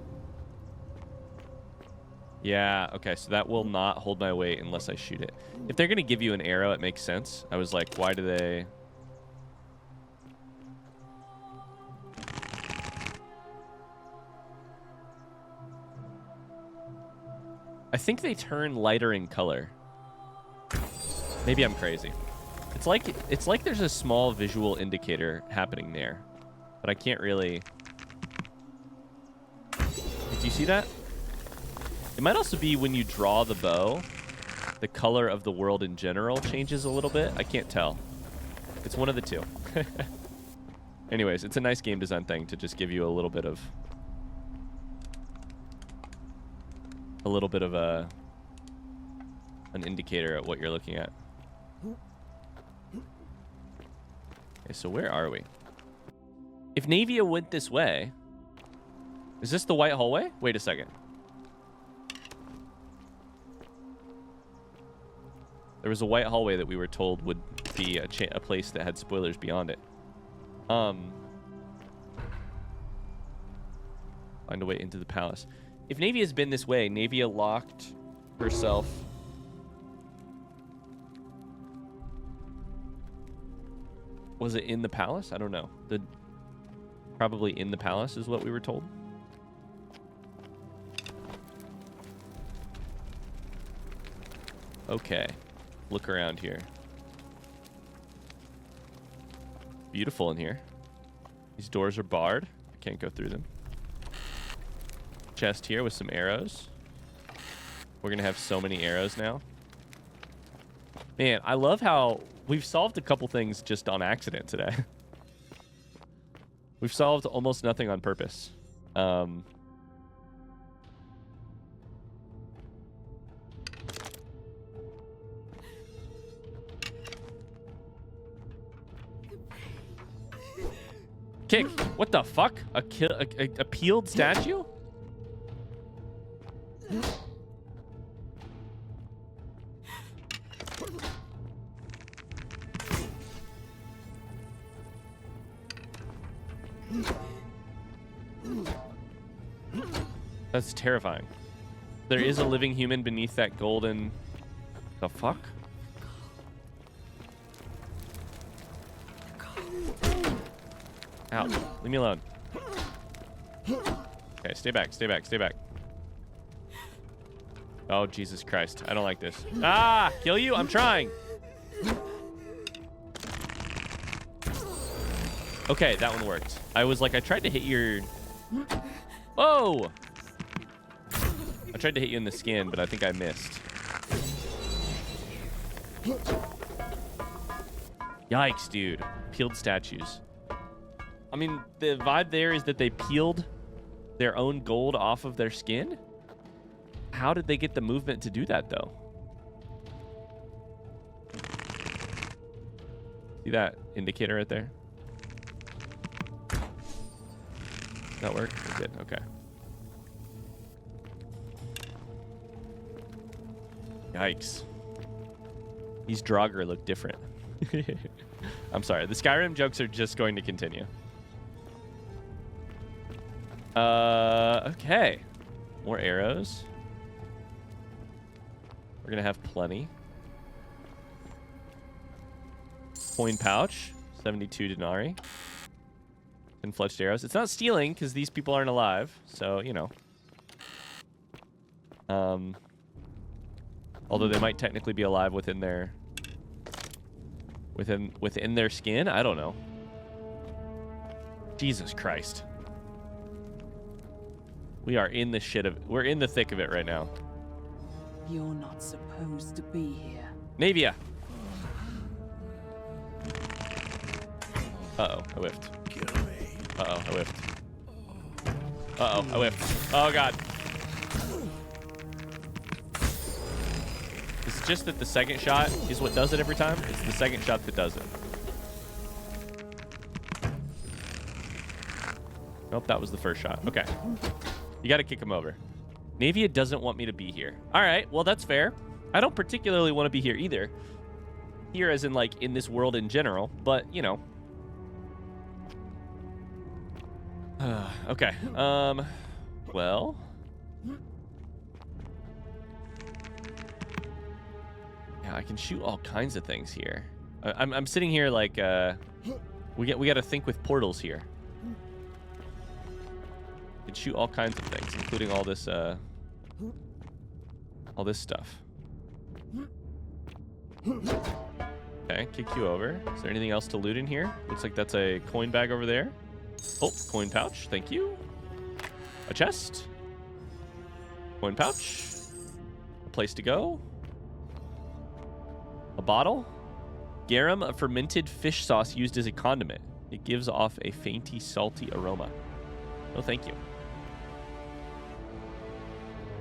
A: Yeah, okay, so that will not hold my weight unless I shoot it. If they're going to give you an arrow, it makes sense. I was like, why do they... I think they turn lighter in color. Maybe I'm crazy. It's like there's a small visual indicator happening there, but I can't really... Did you see that? It might also be when you draw the bow, the color of the world in general changes a little bit. I can't tell. It's one of the two. Anyways, it's a nice game design thing to just give you a little bit of an indicator at what you're looking at. Okay, so where are we? If Naevia went this way, is this the white hallway? Wait a second. There was a white hallway that we were told would be a place that had spoilers beyond it. Find a way into the palace. If Naevia's been this way, Naevia locked herself. Was it in the palace? I don't know. Probably in the palace is what we were told. Okay. Look around here. Beautiful in here. These doors are barred. I can't go through them. Chest here with some arrows. We're gonna have so many arrows now. Man, I love how we've solved a couple things just on accident today. We've solved almost nothing on purpose. Kick. What the fuck? A peeled statue? That's terrifying. There is a living human beneath that golden... The fuck? Ow. Leave me alone. Okay, stay back, stay back, stay back. Oh, Jesus Christ. I don't like this. Ah! Kill you? I'm trying. Okay, that one worked. I was like, I tried to hit your... Whoa! I tried to hit you in the skin, but I think I missed. Yikes, dude. Peeled statues. I mean, the vibe there is that they peeled their own gold off of their skin? How did they get the movement to do that, though? See that indicator right there? That work? It did. Okay. Yikes. These Draugr look different. I'm sorry. The Skyrim jokes are just going to continue. Okay. More arrows. We're going to have plenty. Coin pouch. 72 denarii. And fletched arrows. It's not stealing because these people aren't alive. So, you know. Although they might technically be alive within their... Within their skin? I don't know. Jesus Christ. We are in the shit of... We're in the thick of it right now.
I: You're not supposed to be here.
A: Naevia! Uh-oh, I whiffed. Uh-oh, I whiffed. Uh-oh, I whiffed. Oh, God. Is it just that the second shot is what does it every time? It's the second shot that does it. Nope, that was the first shot. Okay. You got to kick him over. Naevia doesn't want me to be here. All right, well, that's fair. I don't particularly want to be here either. Here as in, like, in this world in general. But, you know. Okay. Well. Yeah, I can shoot all kinds of things here. I'm sitting here like, we got to think with portals here. Can shoot all kinds of things, including all this stuff. Okay, kick you over. Is there anything else to loot in here? Looks like that's a coin bag over there. Oh, coin pouch. Thank you. A chest. Coin pouch. A place to go. A bottle. Garum, a fermented fish sauce used as a condiment. It gives off a fainty, salty aroma. No, thank you.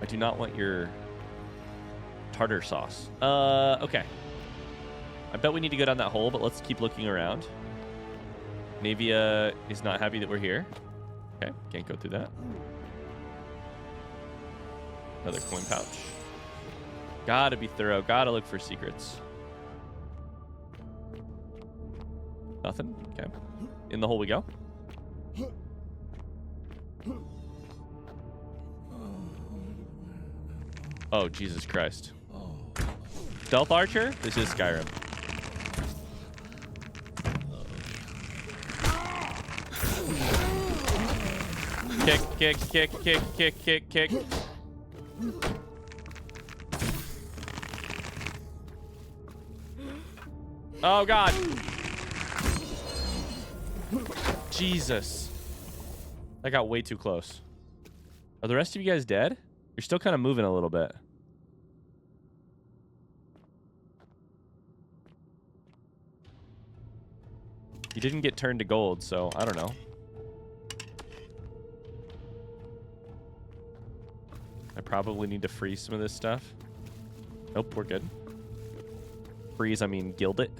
A: I do not want your tartar sauce. Okay. I bet we need to go down that hole, but let's keep looking around. Naevia is not happy that we're here. Okay, can't go through that. Another coin pouch. Gotta be thorough. Gotta look for secrets. Nothing? Okay. In the hole we go. Oh, Jesus Christ. Stealth archer? This is Skyrim. Kick, kick, kick, kick, kick, kick, kick. Oh, God. Jesus. That got way too close. Are the rest of you guys dead? You're still kind of moving a little bit. You didn't get turned to gold, so I don't know. I probably need to freeze some of this stuff. Nope, we're good. Freeze, I mean gild it.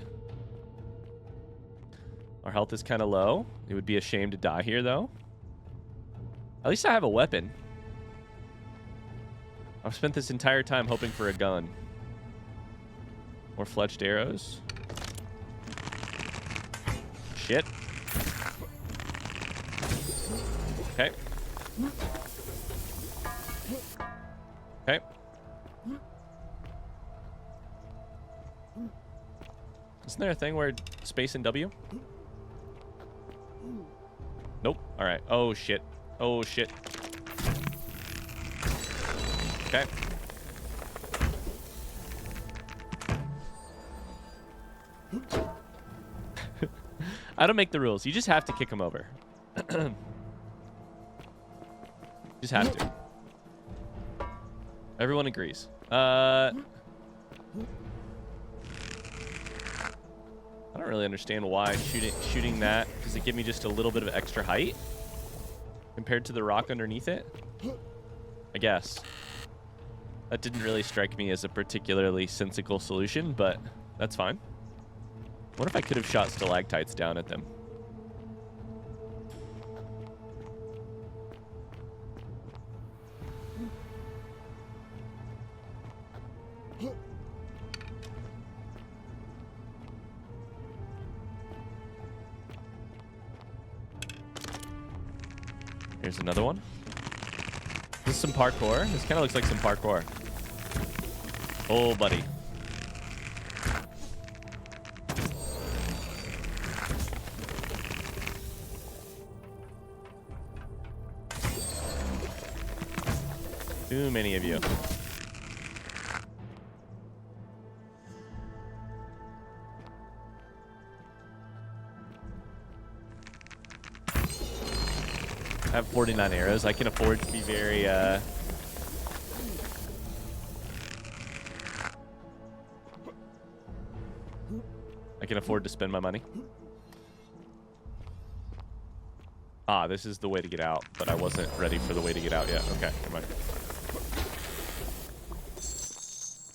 A: Our health is kind of low. It would be a shame to die here, though. At least I have a weapon. I've spent this entire time hoping for a gun. More fletched arrows. Shit. Isn't there a thing where space and W? Nope. All right. Oh, shit. Oh, shit. Okay. I don't make the rules. You just have to kick him over. Just have to. Everyone agrees. I don't really understand why shooting that. Does it give me just a little bit of extra height compared to the rock underneath it? I guess. That didn't really strike me as a particularly sensible solution, but that's fine. What if I could have shot stalactites down at them? Here's another one. This is some parkour. This kind of looks like some parkour. Oh, buddy. Too many of you. I have 49 arrows. I can afford to be very, I can afford to spend my money. Ah, this is the way to get out, but I wasn't ready for the way to get out yet. Okay, never mind.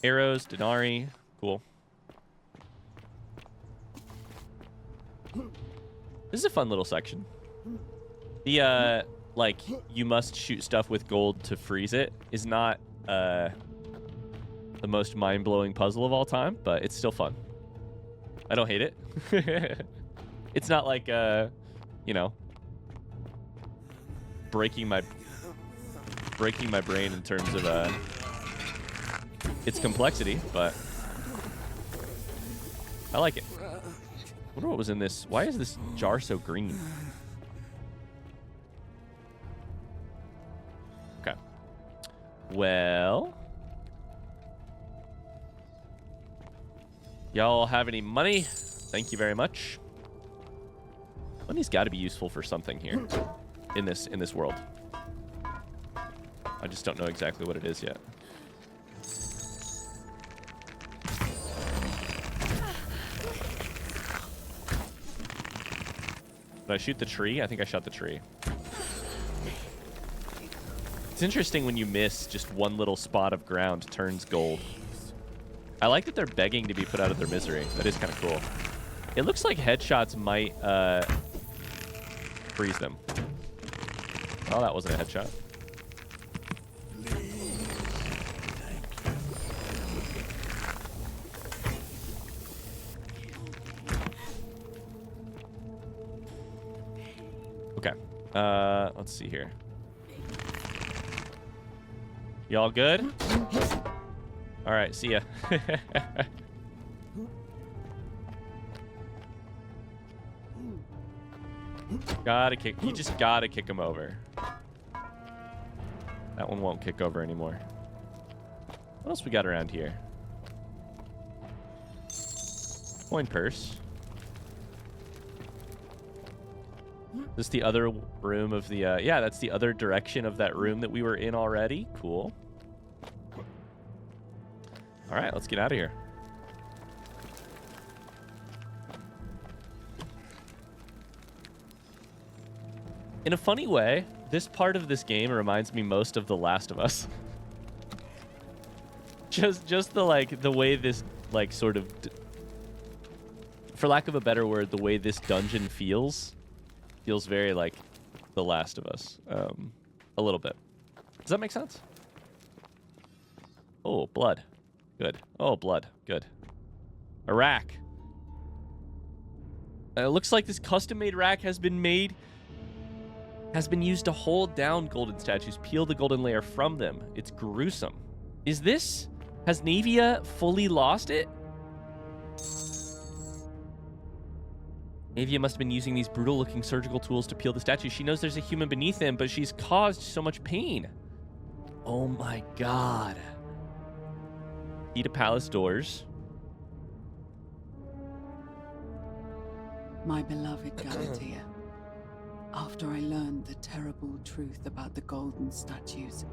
A: Arrows, denarii, cool. This is a fun little section. The, like, you must shoot stuff with gold to freeze it is not, the most mind-blowing puzzle of all time, but it's still fun. I don't hate it. It's not like, you know, breaking my brain in terms of, its complexity, but I like it. I wonder what was in this. Why is this jar so green? Okay. Well, y'all have any money? Thank you very much. Money's got to be useful for something here in this world. I just don't know exactly what it is yet. Did I shoot the tree? I think I shot the tree. It's interesting when you miss, just one little spot of ground turns gold. I like that they're begging to be put out of their misery. That is kind of cool. It looks like headshots might freeze them. Oh, that wasn't a headshot. Okay. Let's see here. Y'all good? All right, see ya. You just gotta kick him over. That one won't kick over anymore. What else we got around here? Coin purse. This the other room of the, yeah, that's the other direction of that room that we were in already. Cool. All right, let's get out of here. In a funny way, this part of this game reminds me most of The Last of Us. just the, like, the way this, like, sort of, for lack of a better word, the way this dungeon feels very like The Last of Us, a little bit. Does that make sense? Oh, blood. Good. Oh, blood. Good. A rack. It looks like this custom-made rack has been used to hold down golden statues, peel the golden layer from them. It's gruesome. Is this Has Naevia fully lost it? Naevia must have been using these brutal-looking surgical tools to peel the statue. She knows there's a human beneath him, but she's caused so much pain. Oh my god. Key to palace doors.
I: My beloved Galatea, after I learned the terrible truth about the golden statues,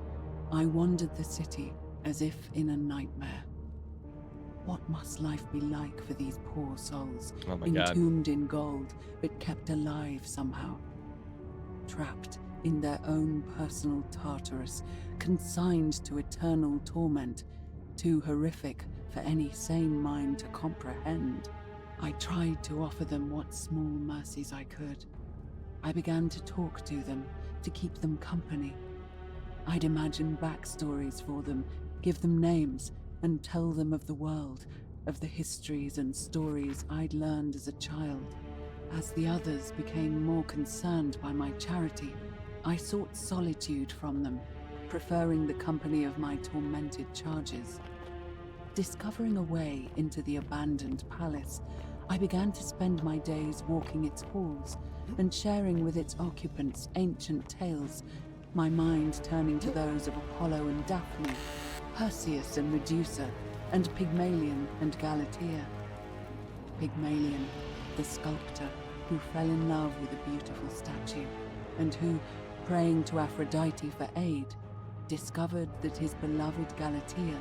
I: I wandered the city as if in a nightmare. What must life be like for these poor souls,
A: Oh my god.
I: entombed in gold, but kept alive somehow? Trapped in their own personal Tartarus, consigned to eternal torment, too horrific for any sane mind to comprehend. I tried to offer them what small mercies I could. I began to talk to them, to keep them company. I'd imagine backstories for them, give them names, and tell them of the world, of the histories and stories I'd learned as a child. As the others became more concerned by my charity, I sought solitude from them, preferring the company of my tormented charges. Discovering a way into the abandoned palace, I began to spend my days walking its halls and sharing with its occupants ancient tales, my mind turning to those of Apollo and Daphne, Perseus and Medusa, and Pygmalion and Galatea. Pygmalion, the sculptor who fell in love with a beautiful statue, and who, praying to Aphrodite for aid, discovered that his beloved Galatea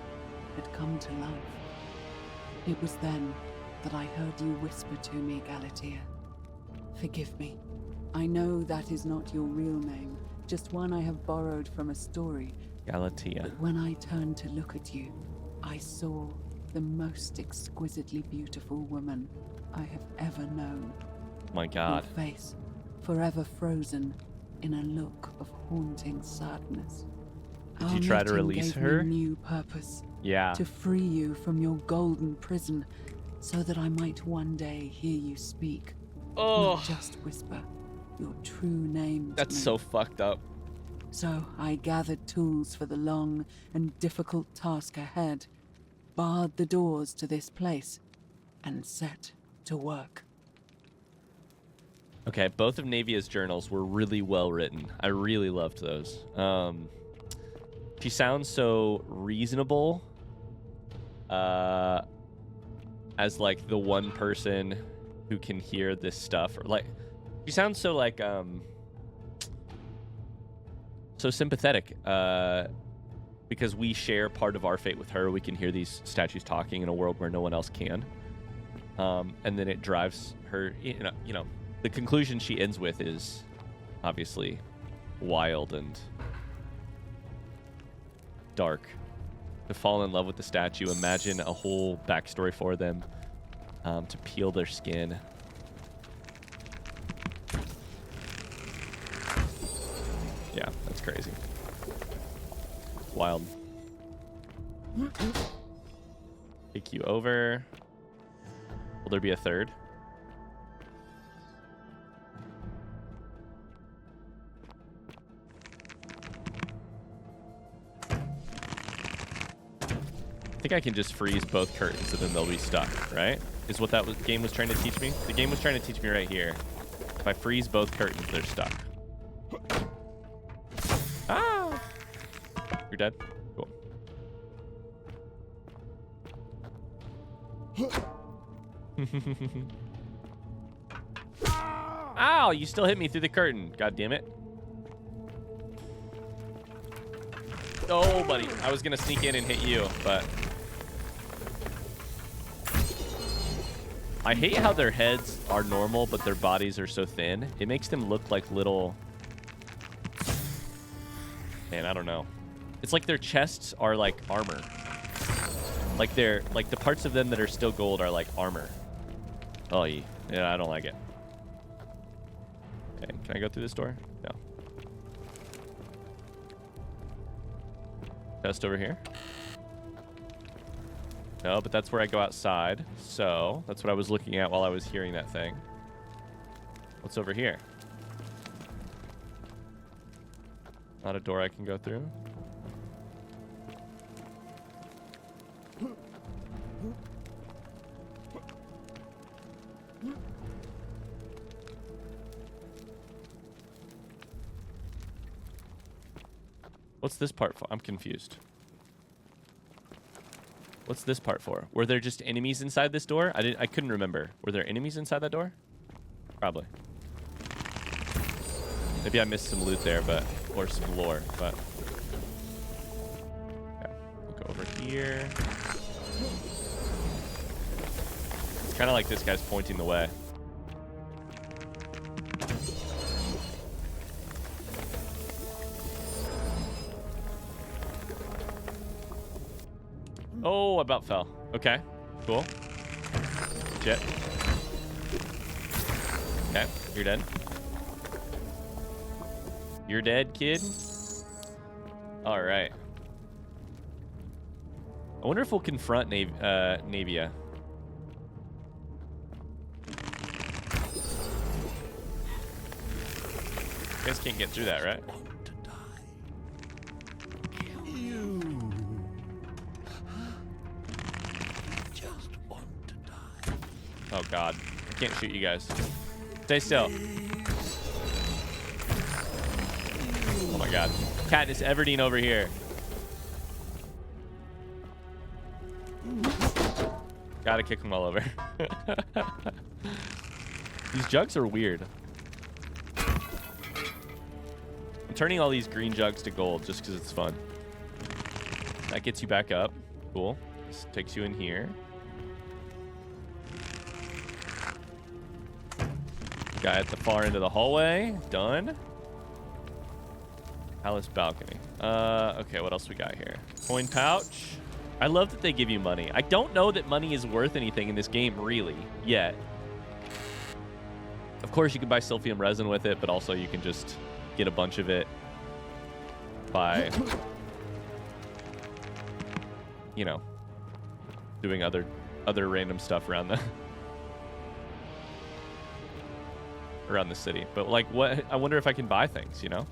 I: had come to life. It was then that I heard you whisper to me, Galatea. Forgive me. I know that is not your real name, just one I have borrowed from a story.
A: Galatea.
I: But when I turned to look at you, I saw the most exquisitely beautiful woman I have ever known.
A: My god.
I: Your face, forever frozen in a look of haunting sadness.
A: Did you try to
I: Our meeting
A: release
I: gave
A: her?
I: me new purpose.
A: Yeah.
I: To free you from your golden prison, so that I might one day hear you speak.
A: Oh.
I: Not just whisper your true name to
A: That's
I: me.
A: so fucked up.
I: So I gathered tools for the long and difficult task ahead, barred the doors to this place, and set to work.
A: Okay, both of Naevia's journals were really well written. I really loved those. She sounds so reasonable, as like the one person who can hear this stuff, or like she sounds so like so sympathetic, because we share part of our fate with her. We can hear these statues talking in a world where no one else can, and then it drives her. You know, the conclusion she ends with is obviously wild and dark. To fall in love with the statue, imagine a whole backstory for them, to peel their skin. Yeah, that's crazy. Wild. Take you over. Will there be a third? I think I can just freeze both curtains and then they'll be stuck, right? Is what that game was trying to teach me? The game was trying to teach me right here. If I freeze both curtains, they're stuck. Ah! You're dead? Cool. Ow! You still hit me through the curtain. God damn it. Oh, buddy. I was gonna sneak in and hit you, but... I hate how their heads are normal, but their bodies are so thin. It makes them look like little... Man, I don't know. It's like their chests are like armor. Like they're... Like the parts of them that are still gold are like armor. Oh, yeah, I don't like it. Okay, can I go through this door? No. Chest over here? No, but that's where I go outside. So, that's what I was looking at while I was hearing that thing. What's over here? Not a door I can go through. What's this part for? I'm confused. What's this part for? Were there just enemies inside this door? I couldn't remember. Were there enemies inside that door? Probably. Maybe I missed some loot there, or some lore, but. Okay, we'll go over here. It's kind of like this guy's pointing the way. Oh, about fell. Okay, cool. Shit. Okay, you're dead. You're dead, kid. All right. I wonder if we'll confront Naevia. You guys can't get through that, right? Oh god, I can't shoot you guys. Stay still. Oh my god. Katniss Everdeen over here. Gotta kick them all over. These jugs are weird. I'm turning all these green jugs to gold just because it's fun. That gets you back up. Cool. This takes you in here. Guy at the far end of the hallway. Done. Palace balcony. Okay, what else we got here? Coin pouch. I love that they give you money. I don't know that money is worth anything in this game, really, yet. Of course, you can buy silphium resin with it, but also you can just get a bunch of it by, you know, doing other random stuff around the city. But like, what? I wonder if I can buy things, you know?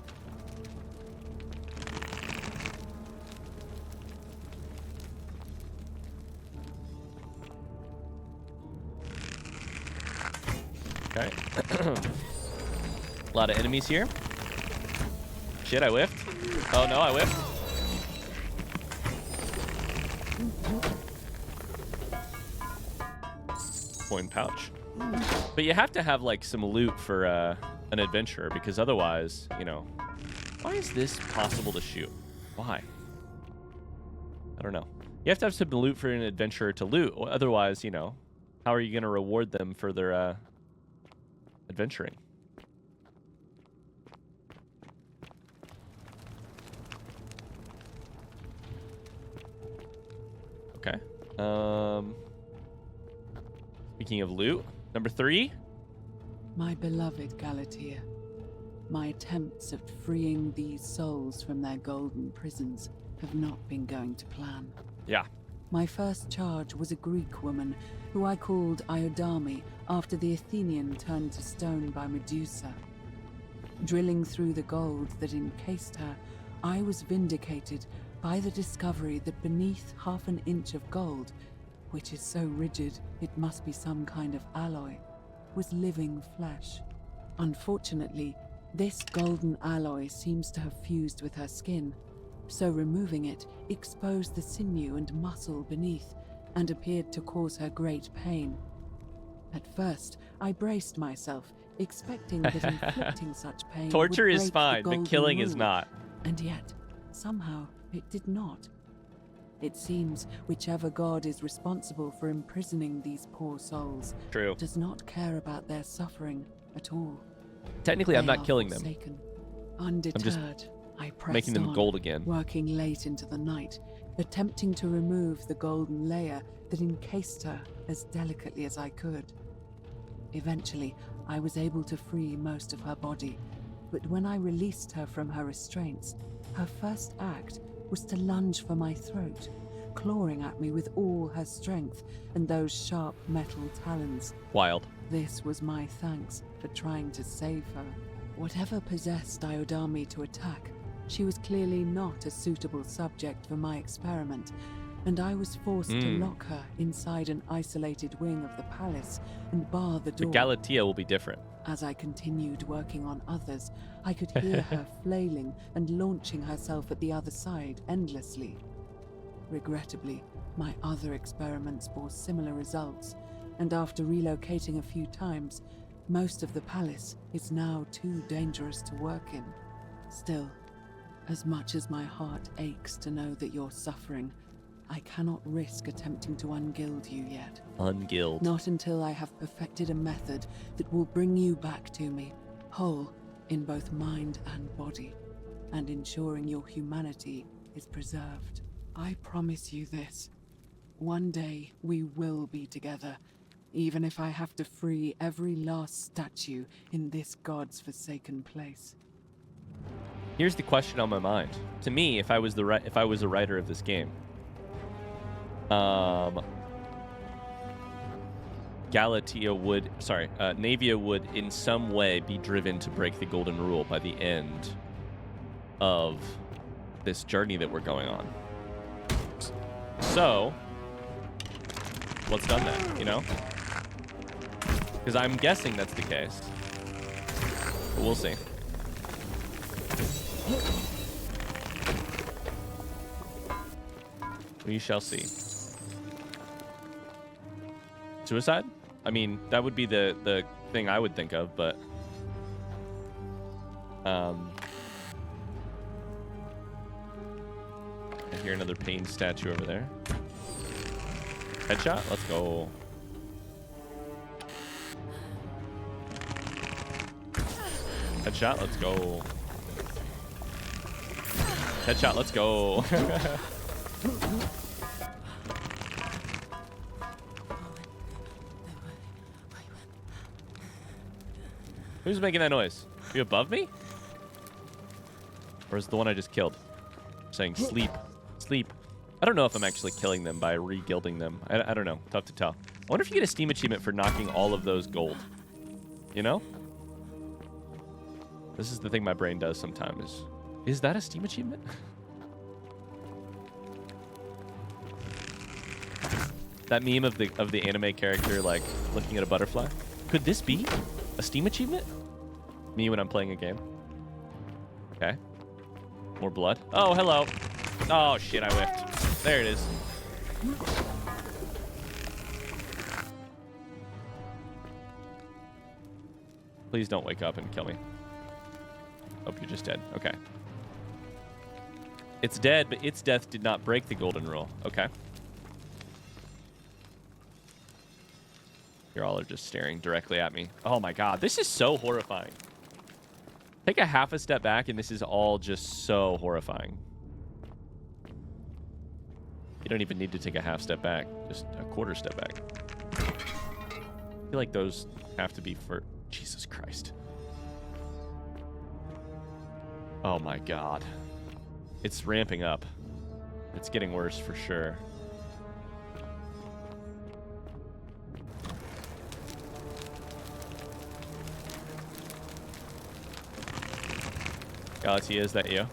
A: Okay. A lot of enemies here. Shit, I whiffed. Oh no, I whiffed. Coin pouch. But you have to have like some loot for an adventurer, because otherwise, you know, why is this possible to shoot? Why? I don't know. You have to have some loot for an adventurer to loot. Otherwise, you know, how are you going to reward them for their adventuring? Okay. Speaking of loot, number 3.
I: My beloved Galatea, my attempts at freeing these souls from their golden prisons have not been going to plan.
A: Yeah.
I: My first charge was a Greek woman who I called Iodame after the Athenian turned to stone by Medusa. Drilling through the gold that encased her, I was vindicated by the discovery that beneath half an inch of gold, which is so rigid it must be some kind of alloy, was living flesh. Unfortunately, this golden alloy seems to have fused with her skin, so removing it exposed the sinew and muscle beneath and appeared to cause her great pain. At first, I braced myself, expecting that inflicting such pain
A: Torture
I: would
A: is
I: break
A: fine,
I: the
A: but killing
I: golden
A: is
I: rule,
A: not.
I: And yet, somehow, it did not. It seems whichever god is responsible for imprisoning these poor souls
A: True.
I: does not care about their suffering at all.
A: Technically, I'm
I: They
A: not
I: are
A: killing them.
I: forsaken. Undeterred, I pressed
A: making them
I: on,
A: gold again.
I: working late into the night, attempting to remove the golden layer that encased her as delicately as I could. Eventually, I was able to free most of her body, but when I released her from her restraints, her first act was to lunge for my throat, clawing at me with all her strength and those sharp metal talons.
A: Wild.
I: This was my thanks for trying to save her. Whatever possessed Iodame to attack, she was clearly not a suitable subject for my experiment, and I was forced to lock her inside an isolated wing of the palace and bar the
A: The
I: door.
A: Galatea will be different.
I: As I continued working on others, I could hear her flailing and launching herself at the other side endlessly. Regrettably, my other experiments bore similar results, and after relocating a few times, most of the palace is now too dangerous to work in. Still, as much as my heart aches to know that you're suffering, I cannot risk attempting to ungild you yet.
A: Ungild.
I: Not until I have perfected a method that will bring you back to me, whole in both mind and body, and ensuring your humanity is preserved. I promise you this. One day we will be together, even if I have to free every last statue in this god's forsaken place.
A: Here's the question on my mind. To me, if I was a writer of this game, Naevia would in some way be driven to break the golden rule by the end of this journey that we're going on. So, what's done that, you know? Because I'm guessing that's the case. But we'll see. We shall see. Suicide? I mean, that would be the thing I would think of, but I hear another pain statue over there. Headshot? Let's go. Headshot? Let's go. Headshot? Let's go. Who's making that noise? Are you above me? Or is it the one I just killed? Saying sleep. Sleep. I don't know if I'm actually killing them by re-gilding them. I don't know. Tough to tell. I wonder if you get a Steam achievement for knocking all of those gold. You know? This is the thing my brain does sometimes. Is that a Steam achievement? That meme of the anime character like looking at a butterfly. Could this be a Steam achievement? Me when I'm playing a game. Okay. More blood. Oh, hello. Oh shit, I whiffed. There it is. Please don't wake up and kill me. Hope you're just dead. Okay. It's dead, but its death did not break the golden rule. Okay. You all are just staring directly at me. Oh my god, this is so horrifying. Take a half a step back and this is all just so horrifying. You don't even need to take a half step back, just a quarter step back. I feel like those have to be for... Jesus Christ. Oh my god. It's ramping up. It's getting worse for sure. Galatia, is that you?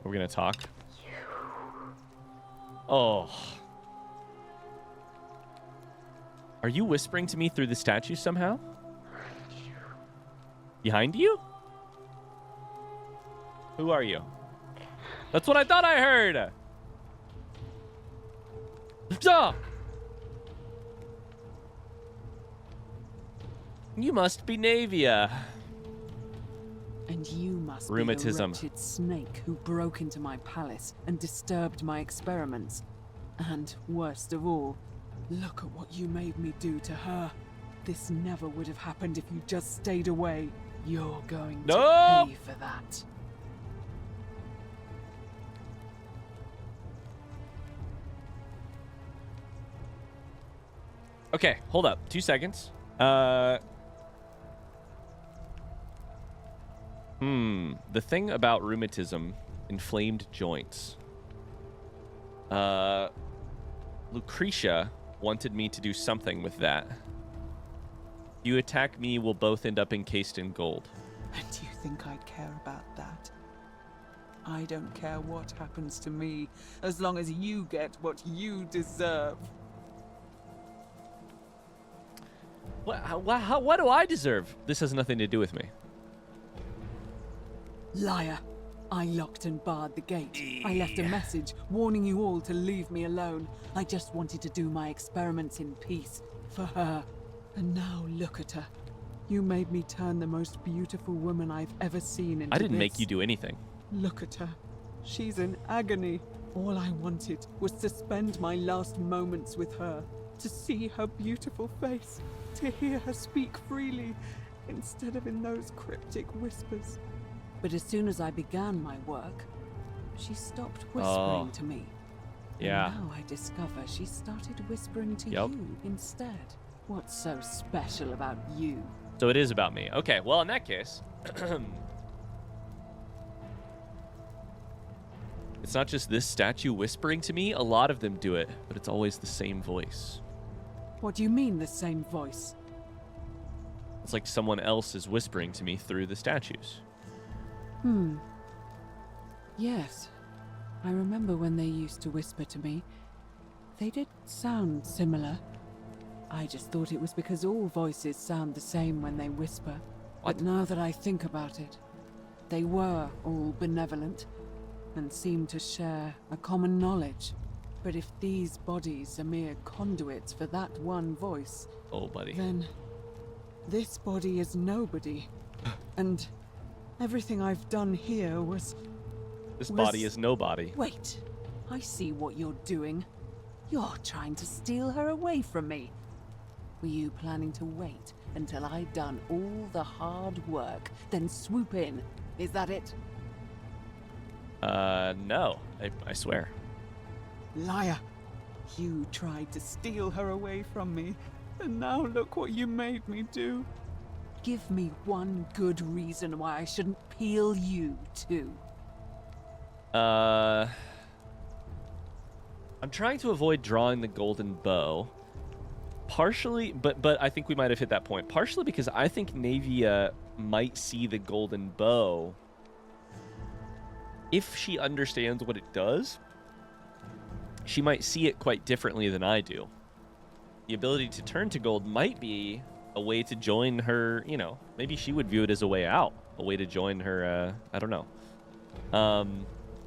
A: We're gonna talk. Oh. Are you whispering to me through the statue somehow? Behind you? Who are you? That's what I thought I heard! Duh! You must be Naevia.
I: And you must
A: Rheumatism.
I: be the wretched snake who broke into my palace and disturbed my experiments. And worst of all, look at what you made me do to her. This never would have happened if you just stayed away. You're going to pay for that.
A: Okay, hold up. 2 seconds. The thing about rheumatism, inflamed joints. Lucretia wanted me to do something with that. You attack me, we'll both end up encased in gold.
I: And do you think I'd care about that? I don't care what happens to me, as long as you get what you deserve.
A: What do I deserve? This has nothing to do with me.
I: Liar. I locked and barred the gate. I left a message warning you all to leave me alone. I just wanted to do my experiments in peace for her. And now look at her. You made me turn the most beautiful woman I've ever seen into
A: I didn't
I: this.
A: make you do anything.
I: Look at her. She's in agony. All I wanted was to spend my last moments with her, to see her beautiful face, to hear her speak freely, instead of in those cryptic whispers. But as soon as I began my work, she stopped whispering to me.
A: Yeah.
I: And now I discover she started whispering to you instead. What's so special about you?
A: So it is about me. Okay, well, in that case, it's not just this statue whispering to me. A lot of them do it, but it's always the same voice.
I: What do you mean, the same voice?
A: It's like someone else is whispering to me through the statues.
I: Yes. I remember when they used to whisper to me. They did sound similar. I just thought it was because all voices sound the same when they whisper.
A: What?
I: But now that I think about it, they were all benevolent and seemed to share a common knowledge. But if these bodies are mere conduits for that one voice,
A: Oh, buddy.
I: then this body is nobody. And everything I've done here was...
A: This body is nobody.
I: Wait, I see what you're doing. You're trying to steal her away from me. Were you planning to wait until I'd done all the hard work, then swoop in? Is that it?
A: No. I swear.
I: Liar. You tried to steal her away from me, and now look what you made me do. Give me one good reason why I shouldn't peel you too.
A: I'm trying to avoid drawing the golden bow. Partially, but I think we might have hit that point. Partially because I think Naevia might see the golden bow. If she understands what it does, she might see it quite differently than I do. The ability to turn to gold might be a way to join her, you know, maybe she would view it as a way out, a way to join her, I don't know.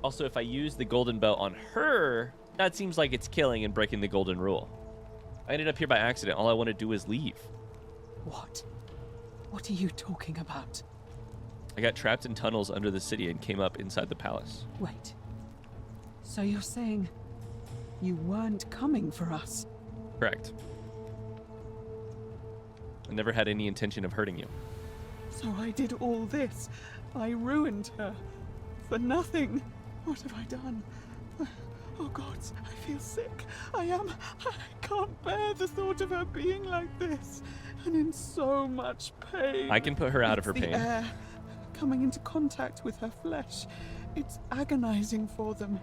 A: Also, if I use the golden bow on her, that seems like it's killing and breaking the golden rule. I ended up here by accident. All I want to do is leave.
I: What? What are you talking about?
A: I got trapped in tunnels under the city and came up inside the palace.
I: Wait. So you're saying you weren't coming for us?
A: Correct. I never had any intention of hurting you.
I: So I did all this. I ruined her. For nothing. What have I done? Oh God, I feel sick. I can't bear the thought of her being like this. And in so much pain.
A: I can put her out of her
I: It's the
A: pain.
I: air coming into contact with her flesh. It's agonizing for them.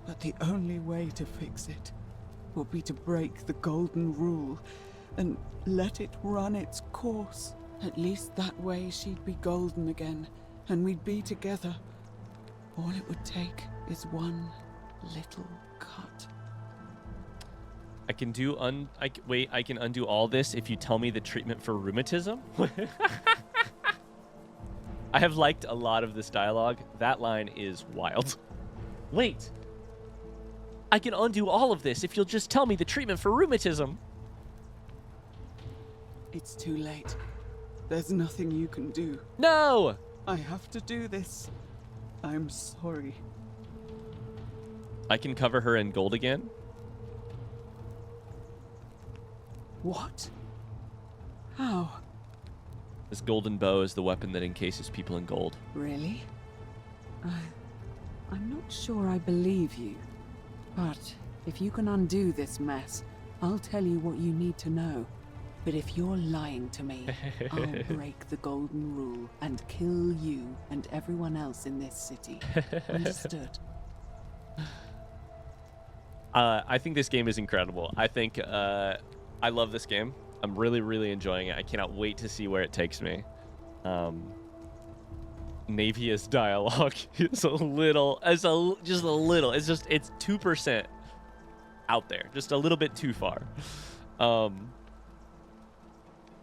I: But the only way to fix it will be to break the golden rule and let it run its course. At least that way she'd be golden again, and we'd be together. All it would take is one little cut.
A: I can do I can undo all this if you tell me the treatment for rheumatism. I have liked a lot of this dialogue. That line is wild. Wait. I can undo all of this if you'll just tell me the treatment for rheumatism.
I: It's too late. There's nothing you can do.
A: No!
I: I have to do this. I'm sorry.
A: I can cover her in gold again.
I: What? How?
A: This golden bow is the weapon that encases people in gold.
I: Really? I'm not sure I believe you. But if you can undo this mess, I'll tell you what you need to know. But if you're lying to me, I'll break the golden rule and kill you and everyone else in this city. Understood?
A: I think this game is incredible. I think I love this game. I'm really, really enjoying it. I cannot wait to see where it takes me. Naevia's dialogue is a little, just a little. It's 2% out there, just a little bit too far.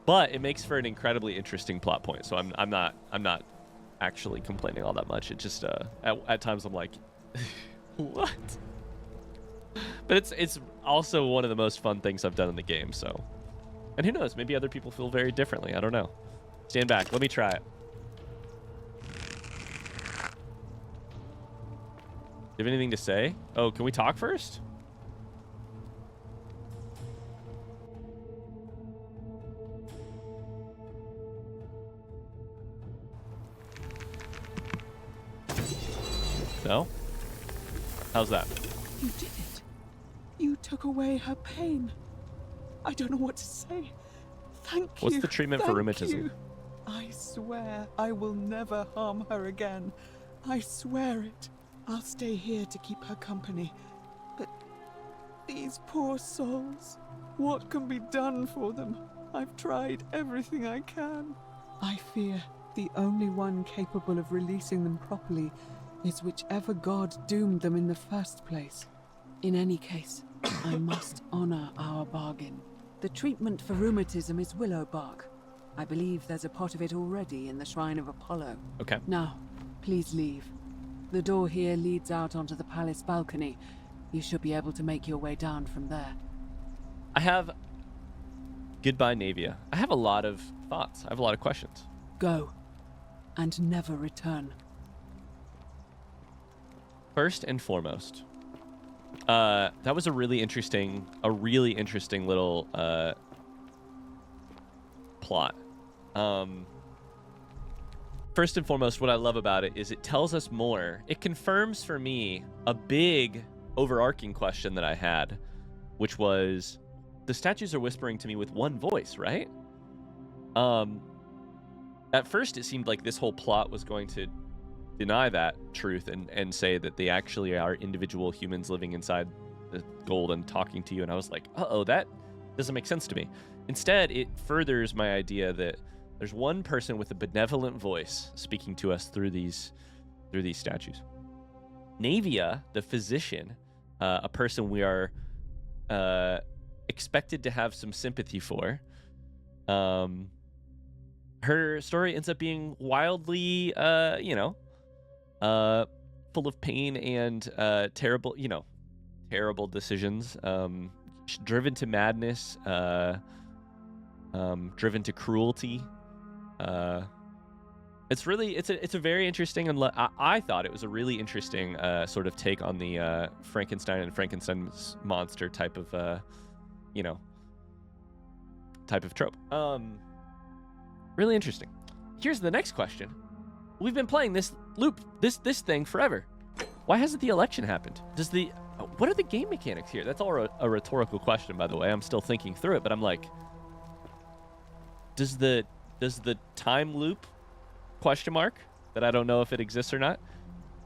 A: But it makes for an incredibly interesting plot point. So I'm not actually complaining all that much. It just at times I'm like, what? But it's also one of the most fun things I've done in the game. So, and who knows? Maybe other people feel very differently. I don't know. Stand back. Let me try it. Do you have anything to say? Oh, can we talk first? No? How's that?
I: You did it. You took away her pain. I don't know what to say. Thank you.
A: What's the treatment for
I: Thank
A: rheumatism?
I: you. I swear I will never harm her again. I swear it. I'll stay here to keep her company. But these poor souls, what can be done for them? I've tried everything I can. I fear the only one capable of releasing them properly is whichever god doomed them in the first place. In any case, I must honor our bargain. The treatment for rheumatism is willow bark. I believe there's a pot of it already in the Shrine of Apollo.
A: Okay.
I: Now, please leave. The door here leads out onto the palace balcony. You should be able to make your way down from there.
A: I have... Goodbye, Naevia. I have a lot of thoughts. I have a lot of questions.
I: Go, and never return.
A: First and foremost, that was a really interesting little plot. First and foremost, what I love about it is it tells us more. It confirms for me a big overarching question that I had, which was the statues are whispering to me with one voice, right? At first, it seemed like this whole plot was going to deny that truth and say that they actually are individual humans living inside the gold and talking to you. And I was like, uh-oh, that doesn't make sense to me. Instead, it furthers my idea that there's one person with a benevolent voice speaking to us through these statues. Naevia, the physician, a person we are expected to have some sympathy for, her story ends up being wildly, full of pain and terrible decisions, driven to madness, driven to cruelty. It's a very interesting, and I thought it was a really interesting sort of take on the Frankenstein and Frankenstein's monster type of trope. Really interesting. Here's the next question. We've been playing this loop, this thing forever. Why hasn't the election happened? What are the game mechanics here? That's all a rhetorical question, by the way. I'm still thinking through it, but I'm like, does the time loop question mark that I don't know if it exists or not,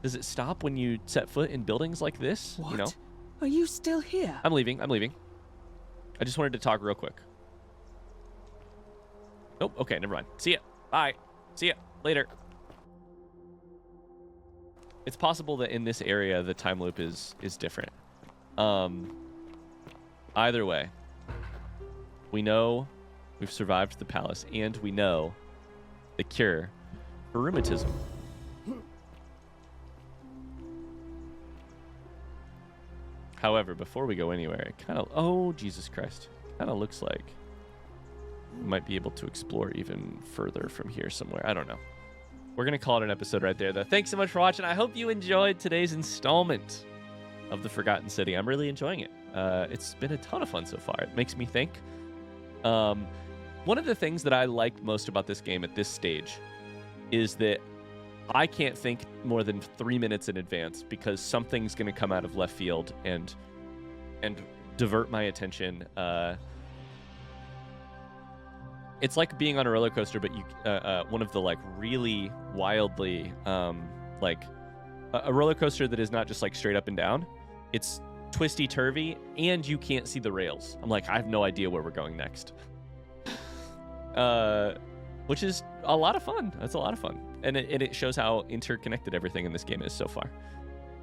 A: does it stop when you set foot in buildings like this?
I: What?
A: You know?
I: Are you still here?
A: I'm leaving. I just wanted to talk real quick. Nope. Okay, never mind. See ya. Bye. See ya. Later. It's possible that in this area the time loop is different. Either way, we know we've survived the palace, and we know the cure for rheumatism. However, before we go anywhere, it kind of... Oh, Jesus Christ. Kind of looks like we might be able to explore even further from here somewhere. I don't know. We're going to call it an episode right there, though. Thanks so much for watching. I hope you enjoyed today's installment of The Forgotten City. I'm really enjoying it. It's been a ton of fun so far. It makes me think. One of the things that I like most about this game at this stage is that I can't think more than 3 minutes in advance because something's going to come out of left field and divert my attention. It's like being on a roller coaster, but you one of the like really wildly a roller coaster that is not just like straight up and down. It's twisty turvy, and you can't see the rails. I'm like, I have no idea where we're going next. Which is a lot of fun. That's a lot of fun. and it shows how interconnected everything in this game is so far.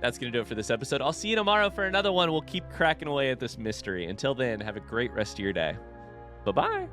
A: That's going to do it for this episode. I'll see you tomorrow for another one. We'll keep cracking away at this mystery. Until then, have a great rest of your day. Bye-bye.